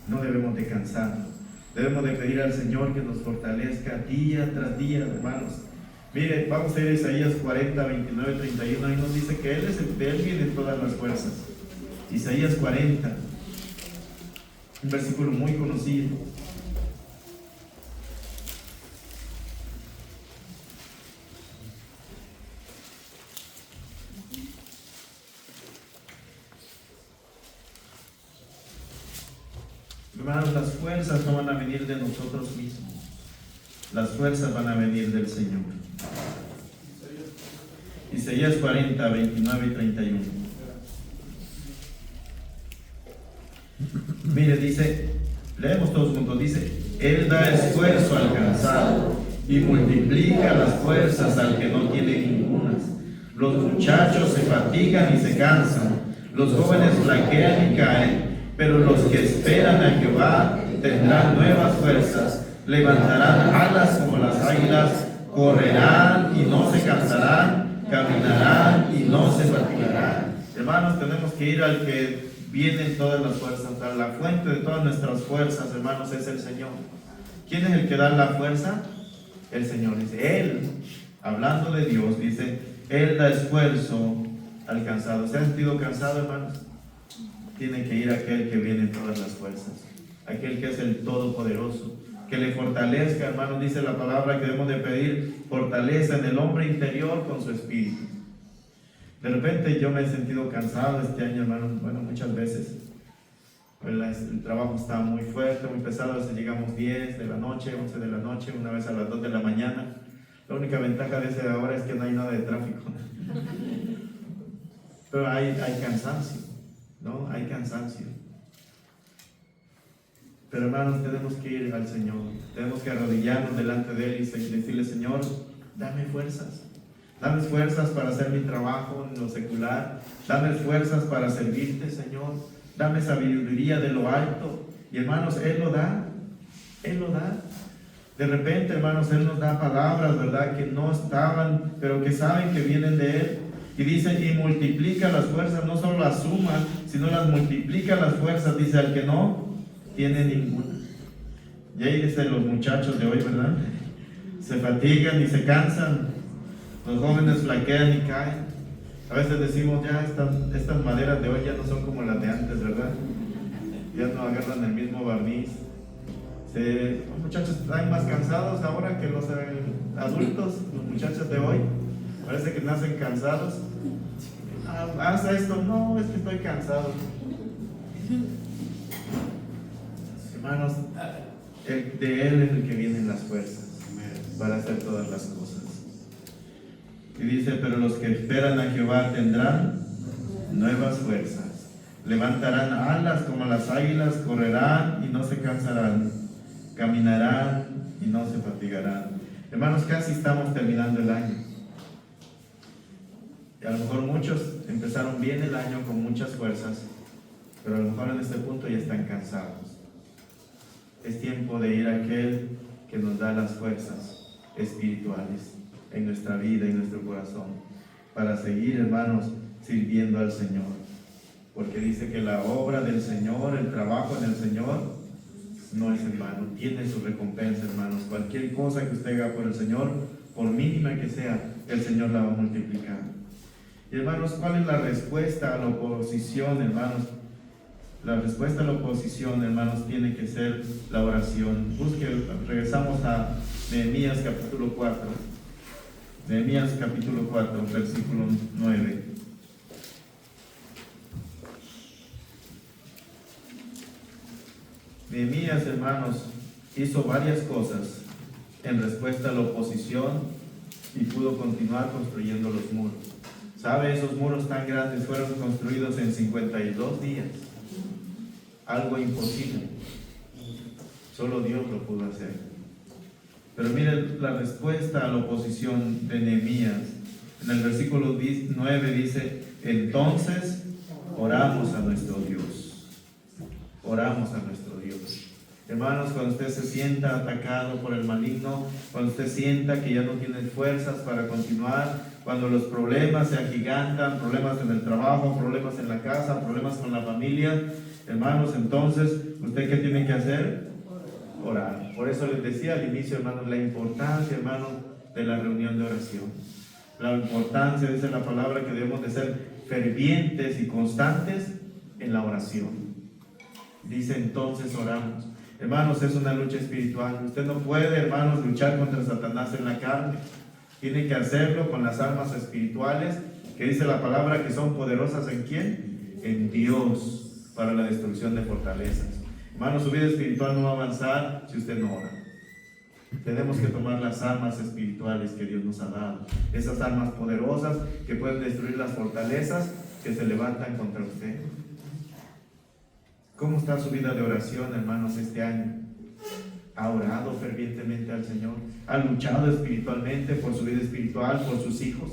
S1: no debemos de cansarnos, debemos de pedir al Señor que nos fortalezca día tras día, hermanos. Mire, vamos a ir a Isaías 40, 29, 31, ahí nos dice que Él es el de Él vienen todas las fuerzas. Isaías 40, un versículo muy conocido. Hermanos, las fuerzas no van a venir de nosotros mismos. Las fuerzas van a venir del Señor. Isaías 40, 29 y 31. Mire, dice, leemos todos juntos, dice, Él da esfuerzo al cansado y multiplica las fuerzas al que no tiene ningunas. Los muchachos se fatigan y se cansan, los jóvenes flaquean y caen, pero los que esperan a Jehová tendrán nuevas fuerzas, levantarán alas como las águilas, correrán y no se cansarán, caminarán y no se fatigarán. Hermanos, tenemos que ir al que vienen todas las fuerzas, a la fuente de todas nuestras fuerzas, hermanos, es el Señor. ¿Quién es el que da la fuerza? El Señor. Dice, Él, hablando de Dios, dice, Él da esfuerzo al cansado. ¿Se ha sentido cansado, hermanos? Tiene que ir aquel que viene en todas las fuerzas, aquel que es el Todopoderoso, que le fortalezca, hermanos. Dice la palabra que debemos de pedir fortaleza en el hombre interior con su espíritu. De repente yo me he sentido cansado este año, hermanos, bueno, muchas veces. El trabajo está muy fuerte, muy pesado, a veces llegamos 10 de la noche, 11 de la noche, una vez a las 2 de la mañana. La única ventaja de esa hora es que no hay nada de tráfico. Pero hay cansancio, ¿no? Hay cansancio. Pero hermanos, tenemos que ir al Señor, tenemos que arrodillarnos delante de Él y decirle, Señor, dame fuerzas. Dame fuerzas para hacer mi trabajo en lo secular. Dame fuerzas para servirte, Señor. Dame sabiduría de lo alto. Y hermanos, Él lo da. Él lo da. De repente, hermanos, Él nos da palabras, ¿verdad? Que no estaban, pero que saben que vienen de Él. Y dice, y multiplica las fuerzas. No solo las suma, sino las multiplica las fuerzas. Dice, al que no tiene ninguna. Y ahí dicen los muchachos de hoy, ¿verdad? Se fatigan y se cansan. Los jóvenes flaquean y caen. A veces decimos, ya estas maderas de hoy ya no son como las de antes, ¿verdad? Ya no agarran el mismo barniz. Los muchachos están más cansados ahora que los adultos, los muchachos de hoy. Parece que nacen cansados. Haz esto, no, es que estoy cansado. Hermanos, de Él es el que vienen las fuerzas para hacer todas las cosas. Y dice, pero los que esperan a Jehová tendrán nuevas fuerzas. Levantarán alas como las águilas, correrán y no se cansarán, caminarán y no se fatigarán. Hermanos, casi estamos terminando el año. Y a lo mejor muchos empezaron bien el año con muchas fuerzas, pero a lo mejor en este punto ya están cansados. Es tiempo de ir a aquel que nos da las fuerzas espirituales en nuestra vida y en nuestro corazón, para seguir, hermanos, sirviendo al Señor. Porque dice que la obra del Señor, el trabajo en el Señor, no es en vano, tiene su recompensa, hermanos. Cualquier cosa que usted haga por el Señor, por mínima que sea, el Señor la va a multiplicar. Y hermanos, ¿cuál es la respuesta a la oposición, hermanos? La respuesta a la oposición, hermanos, tiene que ser la oración. Regresamos a Nehemías capítulo 4. Nehemías capítulo 4, versículo 9. Nehemías, hermanos, hizo varias cosas en respuesta a la oposición y pudo continuar construyendo los muros. ¿Sabe? Esos muros tan grandes fueron construidos en 52 días. Algo imposible. Solo Dios lo pudo hacer. Pero miren la respuesta a la oposición de Nehemías. En el versículo 9 dice, entonces oramos a nuestro Dios. Oramos a nuestro Dios. Hermanos, cuando usted se sienta atacado por el maligno, cuando usted sienta que ya no tiene fuerzas para continuar, cuando los problemas se agigantan, problemas en el trabajo, problemas en la casa, problemas con la familia, hermanos, entonces, ¿usted qué tiene que hacer? Orar. Por eso les decía al inicio, hermanos, la importancia, hermanos, de la reunión de oración. La importancia, dice la palabra, que debemos de ser fervientes y constantes en la oración. Dice, entonces oramos. Hermanos, es una lucha espiritual. Usted no puede, hermanos, luchar contra Satanás en la carne. Tiene que hacerlo con las armas espirituales, que dice la palabra que son poderosas ¿en quién? En Dios, para la destrucción de fortalezas. Hermanos, su vida espiritual no va a avanzar si usted no ora. Tenemos que tomar las armas espirituales que Dios nos ha dado. Esas armas poderosas que pueden destruir las fortalezas que se levantan contra usted. ¿Cómo está su vida de oración, hermanos, este año? ¿Ha orado fervientemente al Señor? ¿Ha luchado espiritualmente por su vida espiritual, por sus hijos?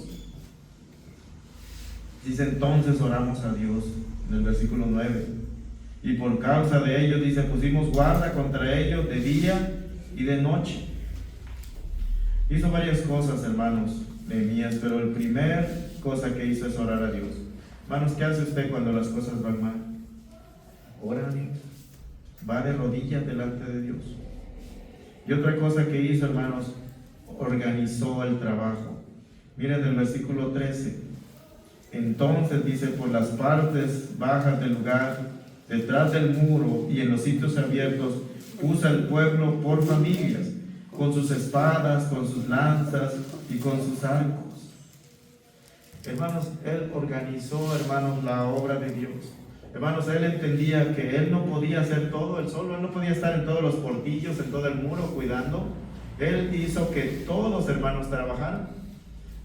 S1: Dice, entonces oramos a Dios, en el versículo 9. Y por causa de ellos, dice, pusimos guarda contra ellos de día y de noche. Hizo varias cosas, hermanos, Nehemías, pero la primera cosa que hizo es orar a Dios. Hermanos, ¿qué hace usted cuando las cosas van mal? Ora a Dios. Va de rodillas delante de Dios. Y otra cosa que hizo, hermanos, organizó el trabajo. Miren el versículo 13. Entonces dice, por las partes bajas del lugar, detrás del muro y en los sitios abiertos, puso el pueblo por familias, con sus espadas, con sus lanzas y con sus arcos. Hermanos, él organizó, hermanos, la obra de Dios. Hermanos, él entendía que él no podía hacer todo él solo, él no podía estar en todos los portillos, en todo el muro cuidando. Él hizo que todos, hermanos, trabajaran.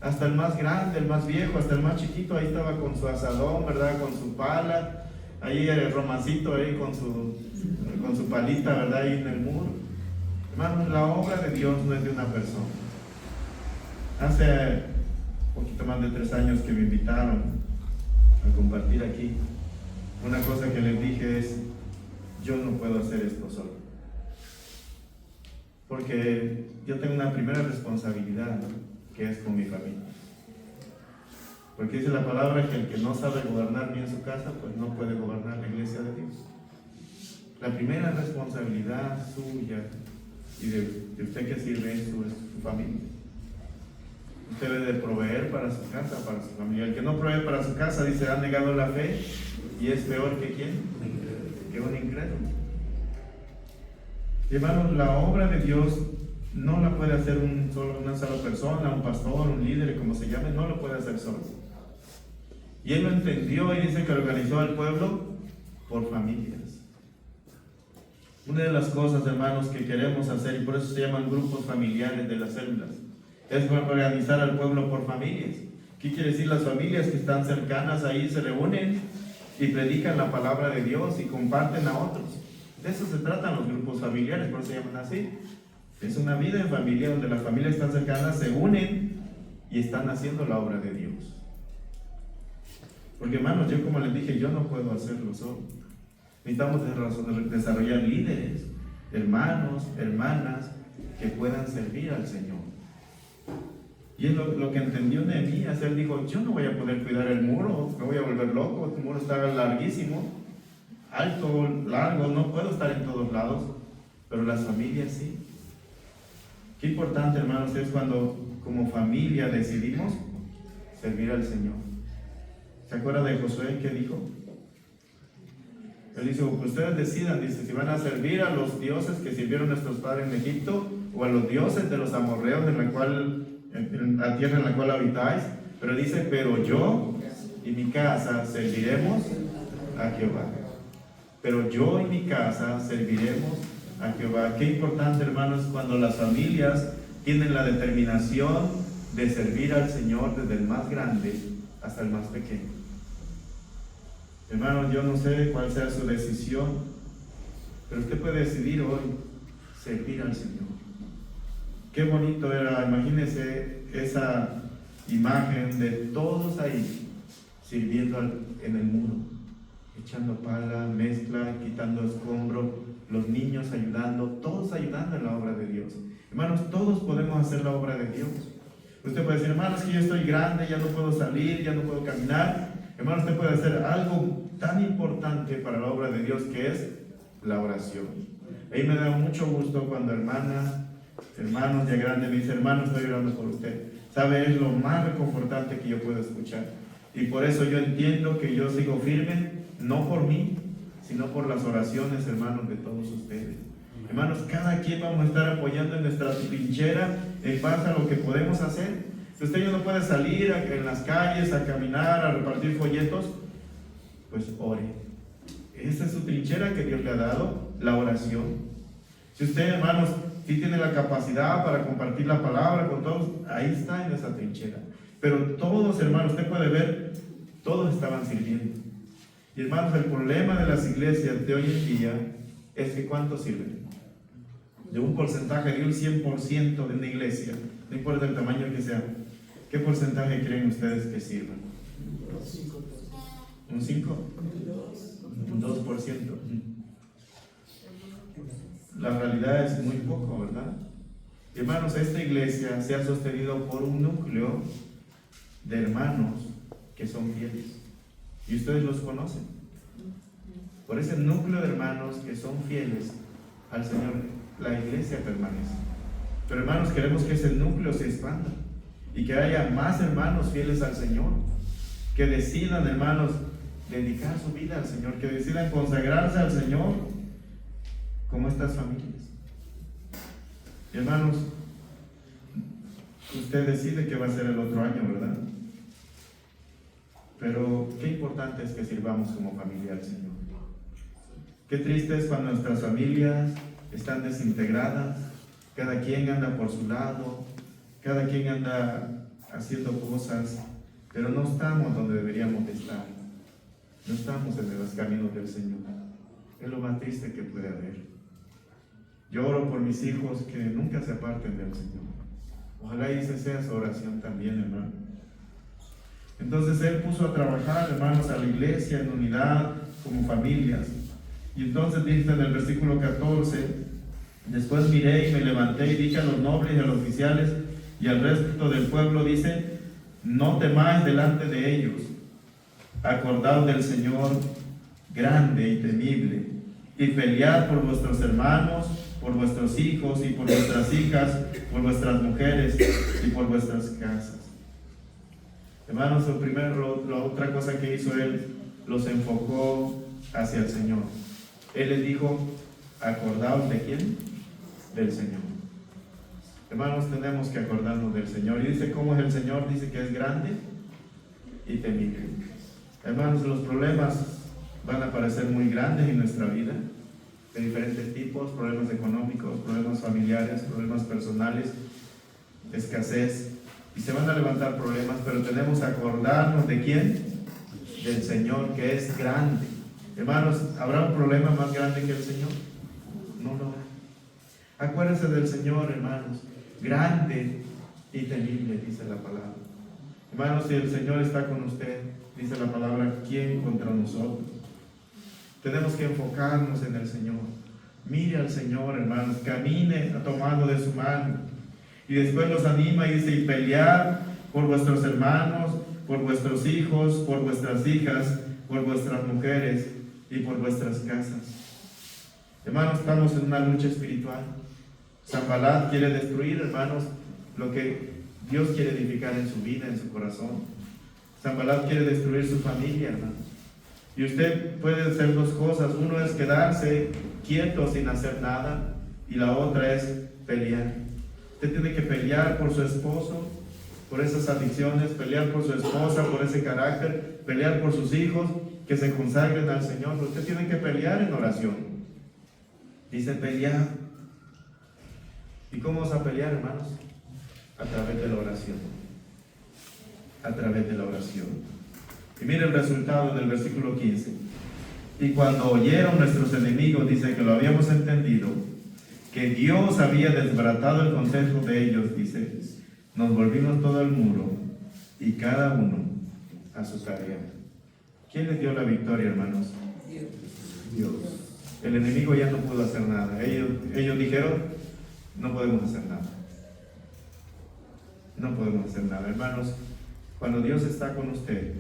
S1: Hasta el más grande, el más viejo, hasta el más chiquito, ahí estaba con su asadón, ¿verdad? Con su pala, ahí el romancito ahí con su palita, ¿verdad? Ahí en el muro. Hermanos, la obra de Dios no es de una persona. Hace un poquito más de 3 años que me invitaron a compartir aquí. Una cosa que les dije es, yo no puedo hacer esto solo. Porque yo tengo una primera responsabilidad, que es con mi familia. Porque dice la palabra que el que no sabe gobernar bien su casa, pues no puede gobernar la iglesia de Dios. La primera responsabilidad suya y de usted que sirve es su familia. Usted debe de proveer para su casa, para su familia. El que no provee para su casa, dice, ha negado la fe y es peor que ¿quién? Que un incrédulo. Hermanos, la obra de Dios no la puede hacer una sola persona, un pastor, un líder, como se llame, no lo puede hacer solo. Y él lo entendió y dice que organizó al pueblo por familias. Una de las cosas, hermanos, que queremos hacer, y por eso se llaman grupos familiares de las células, es organizar al pueblo por familias. ¿Qué quiere decir? Las familias que están cercanas ahí se reúnen y predican la palabra de Dios y comparten a otros. De eso se tratan los grupos familiares, por eso se llaman así. Es una vida en familia donde las familias están cercanas, se unen y están haciendo la obra de Dios. Porque, hermanos, yo como les dije, yo no puedo hacerlo solo. Necesitamos desarrollar líderes, hermanos, hermanas, que puedan servir al Señor. Y es lo que entendió Nehemías. Él dijo, yo no voy a poder cuidar el muro, me voy a volver loco, el muro está larguísimo, alto, largo, no puedo estar en todos lados, pero las familias sí. Qué importante, hermanos, es cuando como familia decidimos servir al Señor. ¿Se acuerda de Josué que dijo? Él dice, ustedes decidan, dice, si van a servir a los dioses que sirvieron nuestros padres en Egipto, o a los dioses de los amorreos en la tierra en la cual habitáis. Pero dice, pero yo y mi casa serviremos a Jehová. Pero yo y mi casa serviremos a Jehová. Qué importante, hermanos, cuando las familias tienen la determinación de servir al Señor desde el más grande hasta el más pequeño. Hermanos, yo no sé cuál sea su decisión, pero usted puede decidir hoy servir al Señor. Qué bonito era, imagínese esa imagen de todos ahí sirviendo en el muro, echando pala, mezcla, quitando escombros, los niños ayudando, todos ayudando en la obra de Dios. Hermanos, todos podemos hacer la obra de Dios. Usted puede decir, hermanos, que yo estoy grande, ya no puedo salir, ya no puedo caminar. Hermano, usted puede hacer algo tan importante para la obra de Dios, que es la oración. Ahí me da mucho gusto cuando hermanos ya grandes me dicen, hermano, estoy orando por usted. ¿Sabe? Es lo más reconfortante que yo puedo escuchar. Y por eso yo entiendo que yo sigo firme, no por mí, sino por las oraciones, hermanos, de todos ustedes. Hermanos, cada quien vamos a estar apoyando en nuestra trinchera en base a lo que podemos hacer. Si usted ya no puede salir en las calles a caminar, a repartir folletos, pues ore. Esa es su trinchera que Dios le ha dado, la oración. Si usted, hermanos, sí tiene la capacidad para compartir la palabra con todos, ahí está en esa trinchera. Pero todos, hermanos, usted puede ver, todos estaban sirviendo. Y hermanos, el problema de las iglesias de hoy en día es que ¿cuántos sirven? De un porcentaje de un 100% de una iglesia, no importa el tamaño que sea, ¿qué porcentaje creen ustedes que sirvan? ¿Un 5? Un 2%. La realidad es muy poco, ¿verdad? Hermanos, esta iglesia se ha sostenido por un núcleo de hermanos que son fieles. Y ustedes los conocen. Por ese núcleo de hermanos que son fieles al Señor, la iglesia permanece. Pero hermanos, queremos que ese núcleo se expanda y que haya más hermanos fieles al Señor, que decidan, hermanos, dedicar su vida al Señor, que decidan consagrarse al Señor como estas familias. Y hermanos, usted decide qué va a ser el otro año, ¿verdad? Pero qué importante es que sirvamos como familia al Señor. Qué triste es cuando nuestras familias están desintegradas, cada quien anda por su lado, cada quien anda haciendo cosas, pero no estamos donde deberíamos de estar. No estamos en los caminos del Señor. Es lo más triste que puede haber. Yo oro por mis hijos que nunca se aparten del Señor. Ojalá y esa sea su oración también, hermano. Entonces Él puso a trabajar, hermanos, a la iglesia en unidad, como familias. Y entonces dice en el versículo 14, después miré y me levanté y dije a los nobles y a los oficiales y al resto del pueblo, dice, no temáis delante de ellos, acordaos del Señor grande y temible, y pelead por vuestros hermanos, por vuestros hijos y por vuestras hijas, por vuestras mujeres y por vuestras casas. Hermanos, la otra cosa que hizo él, los enfocó hacia el Señor. Él les dijo, acordaos de quién, del Señor. Hermanos, tenemos que acordarnos del Señor. Y dice, ¿cómo es el Señor? Dice que es grande y temible. Hermanos, los problemas van a parecer muy grandes en nuestra vida, de diferentes tipos, problemas económicos, problemas familiares, problemas personales, escasez, y se van a levantar problemas, pero tenemos que acordarnos de quién, del Señor, que es grande. Hermanos, ¿habrá un problema más grande que el Señor? No lo hay. Acuérdense del Señor, hermanos, grande y temible, dice la palabra. Hermanos, si el Señor está con usted, dice la palabra, ¿quién contra nosotros? Tenemos que enfocarnos en el Señor. Mire al Señor, hermanos, camine tomando de su mano. Y después los anima y dice, y pelear por vuestros hermanos, por vuestros hijos, por vuestras hijas, por vuestras mujeres y por vuestras casas. Hermanos, estamos en una lucha espiritual. Sanballat quiere destruir, hermanos, lo que Dios quiere edificar en su vida, en su corazón. Sanballat quiere destruir su familia, hermanos. Y usted puede hacer dos cosas. Uno es quedarse quieto sin hacer nada, y la otra es pelear. Usted tiene que pelear por su esposo, por esas adicciones, pelear por su esposa, por ese carácter, pelear por sus hijos, que se consagren al Señor. Usted tiene que pelear en oración. Dice pelear. ¿Y cómo vas a pelear, hermanos? A través de la oración. A través de la oración. Y mire el resultado del versículo 15. Y cuando oyeron nuestros enemigos, dice que lo habíamos entendido, que Dios había desbaratado el consejo de ellos, dice, nos volvimos todo al muro y cada uno a su tarea. ¿Quién les dio la victoria, hermanos? Dios. El enemigo ya no pudo hacer nada. Ellos dijeron, no podemos hacer nada. No podemos hacer nada. Hermanos, cuando Dios está con usted,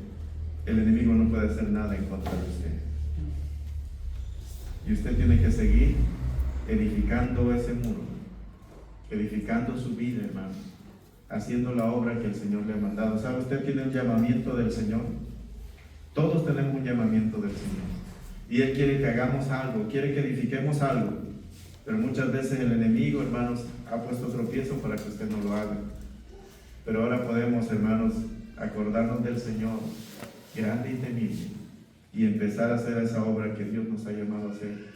S1: el enemigo no puede hacer nada en contra de usted. Y usted tiene que seguir edificando ese muro, edificando su vida, hermano, haciendo la obra que el Señor le ha mandado. ¿Sabe? Usted tiene un llamamiento del Señor. Todos tenemos un llamamiento del Señor. Y Él quiere que hagamos algo, quiere que edifiquemos algo. Pero muchas veces el enemigo, hermanos, ha puesto tropiezo para que usted no lo haga. Pero ahora podemos, hermanos, acordarnos del Señor, grande y temible, y empezar a hacer esa obra que Dios nos ha llamado a hacer.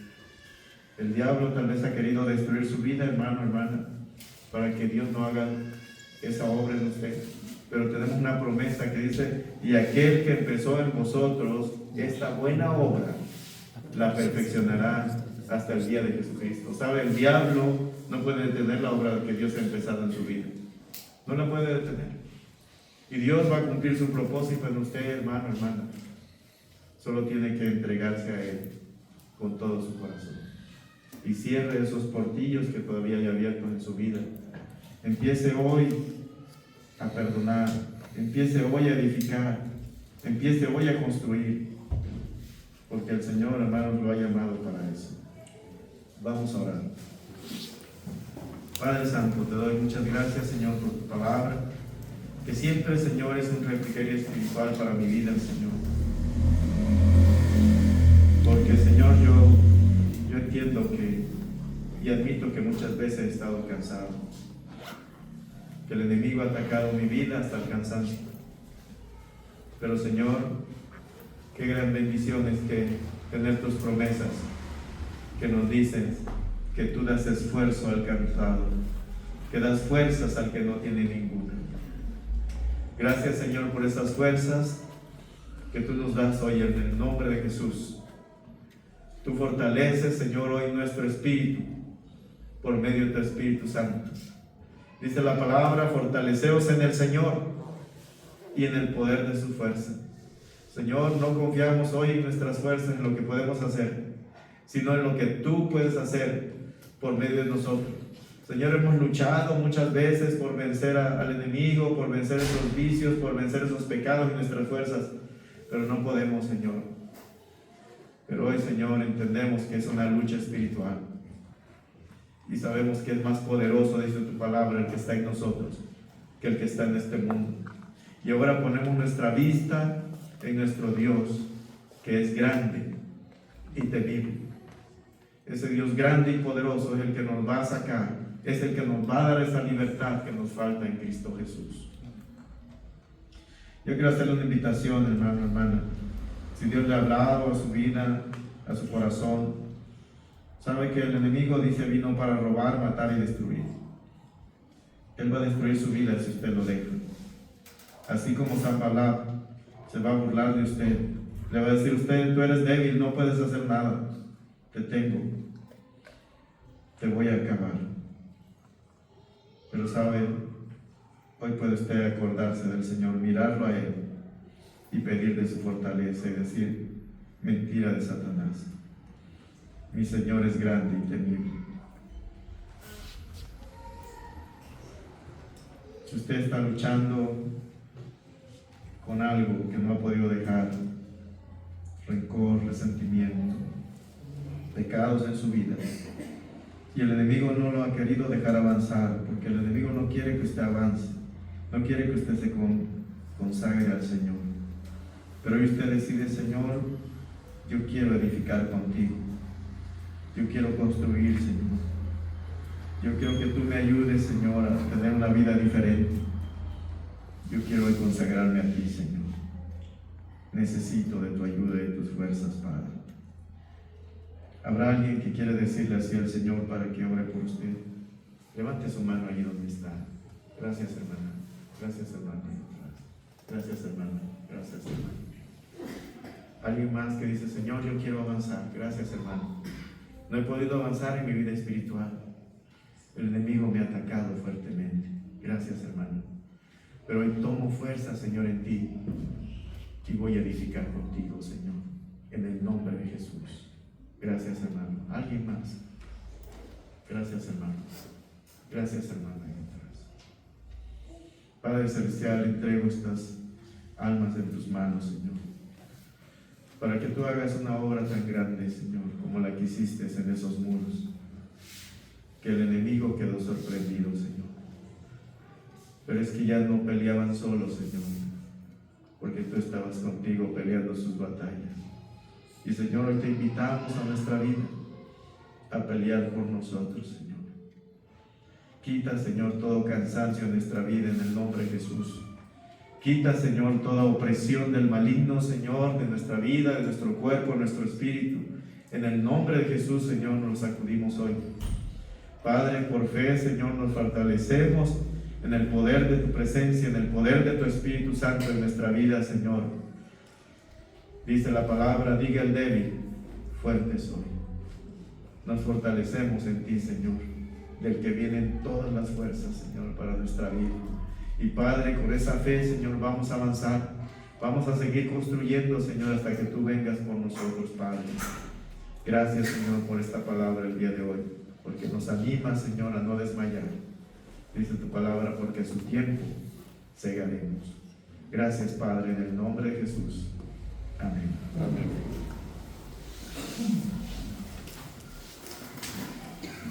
S1: El diablo tal vez ha querido destruir su vida, hermano, hermana, para que Dios no haga esa obra en usted. Pero tenemos una promesa que dice, y aquel que empezó en vosotros esta buena obra, la perfeccionará hasta el día de Jesucristo. ¿Sabe? El diablo no puede detener la obra que Dios ha empezado en su vida. No la puede detener. Y Dios va a cumplir su propósito en usted, hermano, hermana. Solo tiene que entregarse a Él con todo su corazón. Y cierre esos portillos que todavía hay abiertos en su vida. Empiece hoy a perdonar. Empiece hoy a edificar. Empiece hoy a construir. Porque el Señor, hermanos, lo ha llamado para eso. Vamos a orar. Padre Santo, te doy muchas gracias, Señor, por tu palabra. Que siempre, Señor, es un refrigerio espiritual para mi vida, Señor. Porque, Señor, yo entiendo y admito que muchas veces he estado cansado. Que el enemigo ha atacado mi vida hasta el cansancio. Pero, Señor, qué gran bendición es que tener tus promesas que nos dicen que tú das esfuerzo al cansado, que das fuerzas al que no tiene ninguna. Gracias, Señor, por esas fuerzas que tú nos das hoy en el nombre de Jesús. Tú fortaleces, Señor, hoy nuestro espíritu por medio de tu Espíritu Santo. Dice la palabra, fortaleceos en el Señor y en el poder de su fuerza. Señor, no confiamos hoy en nuestras fuerzas, en lo que podemos hacer, sino en lo que tú puedes hacer por medio de nosotros. Señor, hemos luchado muchas veces por vencer al enemigo, por vencer esos vicios, por vencer esos pecados y nuestras fuerzas, pero no podemos, Señor. Pero hoy, Señor, entendemos que es una lucha espiritual y sabemos que es más poderoso, dice tu palabra, el que está en nosotros que el que está en este mundo. Y ahora ponemos nuestra vista en nuestro Dios, que es grande y temible. Ese Dios grande y poderoso es el que nos va a sacar, es el que nos va a dar esa libertad que nos falta en Cristo Jesús. Yo quiero hacerle una invitación, hermano, hermana. Si Dios le ha hablado a su vida, a su corazón, sabe que el enemigo dice vino para robar, matar y destruir. Él va a destruir su vida si usted lo deja. Así como Sanballat se va a burlar de usted, le va a decir usted, tú eres débil, no puedes hacer nada, te tengo, te voy a acabar. Pero sabe, hoy puede usted acordarse del Señor, mirarlo a Él y pedir de su fortaleza y decir, mentira de Satanás, mi Señor es grande y temible. Si usted está luchando con algo que no ha podido dejar, rencor, resentimiento, pecados en su vida, y el enemigo no lo ha querido dejar avanzar, porque el enemigo no quiere que usted avance, no quiere que usted se consagre al Señor. Pero hoy usted decide, Señor, yo quiero edificar contigo, yo quiero construir, Señor, yo quiero que tú me ayudes, Señor, a tener una vida diferente. Yo quiero hoy consagrarme a ti, Señor. Necesito de tu ayuda y de tus fuerzas, Padre. ¿Habrá alguien que quiere decirle así al Señor para que ore por usted? Levante su mano ahí donde está. Gracias, hermana. Gracias, hermano. Gracias, hermana. Gracias, hermano. Alguien más que dice, Señor, yo quiero avanzar. Gracias, hermano. No he podido avanzar en mi vida espiritual. El enemigo me ha atacado fuertemente. Gracias, hermano. Pero hoy tomo fuerza, Señor, en ti y voy a edificar contigo, Señor, en el nombre de Jesús. Gracias, hermano. ¿Alguien más? Gracias, hermano. Gracias, hermano. Padre Celestial, entrego estas almas en tus manos, Señor, para que tú hagas una obra tan grande, Señor, como la que hiciste en esos muros, que el enemigo quedó sorprendido, Señor. Pero es que ya no peleaban solos, Señor, porque tú estabas contigo peleando sus batallas. Y Señor, hoy te invitamos a nuestra vida a pelear por nosotros, Señor. Quita, Señor, todo cansancio en nuestra vida en el nombre de Jesús. Quita, Señor, toda opresión del maligno, Señor, de nuestra vida, de nuestro cuerpo, de nuestro espíritu. En el nombre de Jesús, Señor, nos sacudimos hoy. Padre, por fe, Señor, nos fortalecemos en el poder de tu presencia, en el poder de tu Espíritu Santo en nuestra vida, Señor. Dice la palabra, diga el débil, fuerte soy. Nos fortalecemos en ti, Señor, del que vienen todas las fuerzas, Señor, para nuestra vida. Y Padre, con esa fe, Señor, vamos a avanzar, vamos a seguir construyendo, Señor, hasta que tú vengas por nosotros, Padre. Gracias, Señor, por esta palabra el día de hoy, porque nos anima, Señor, a no desmayar. Dice tu palabra, porque a su tiempo segaremos. Gracias, Padre, en el nombre de Jesús. Amén.
S3: Amén.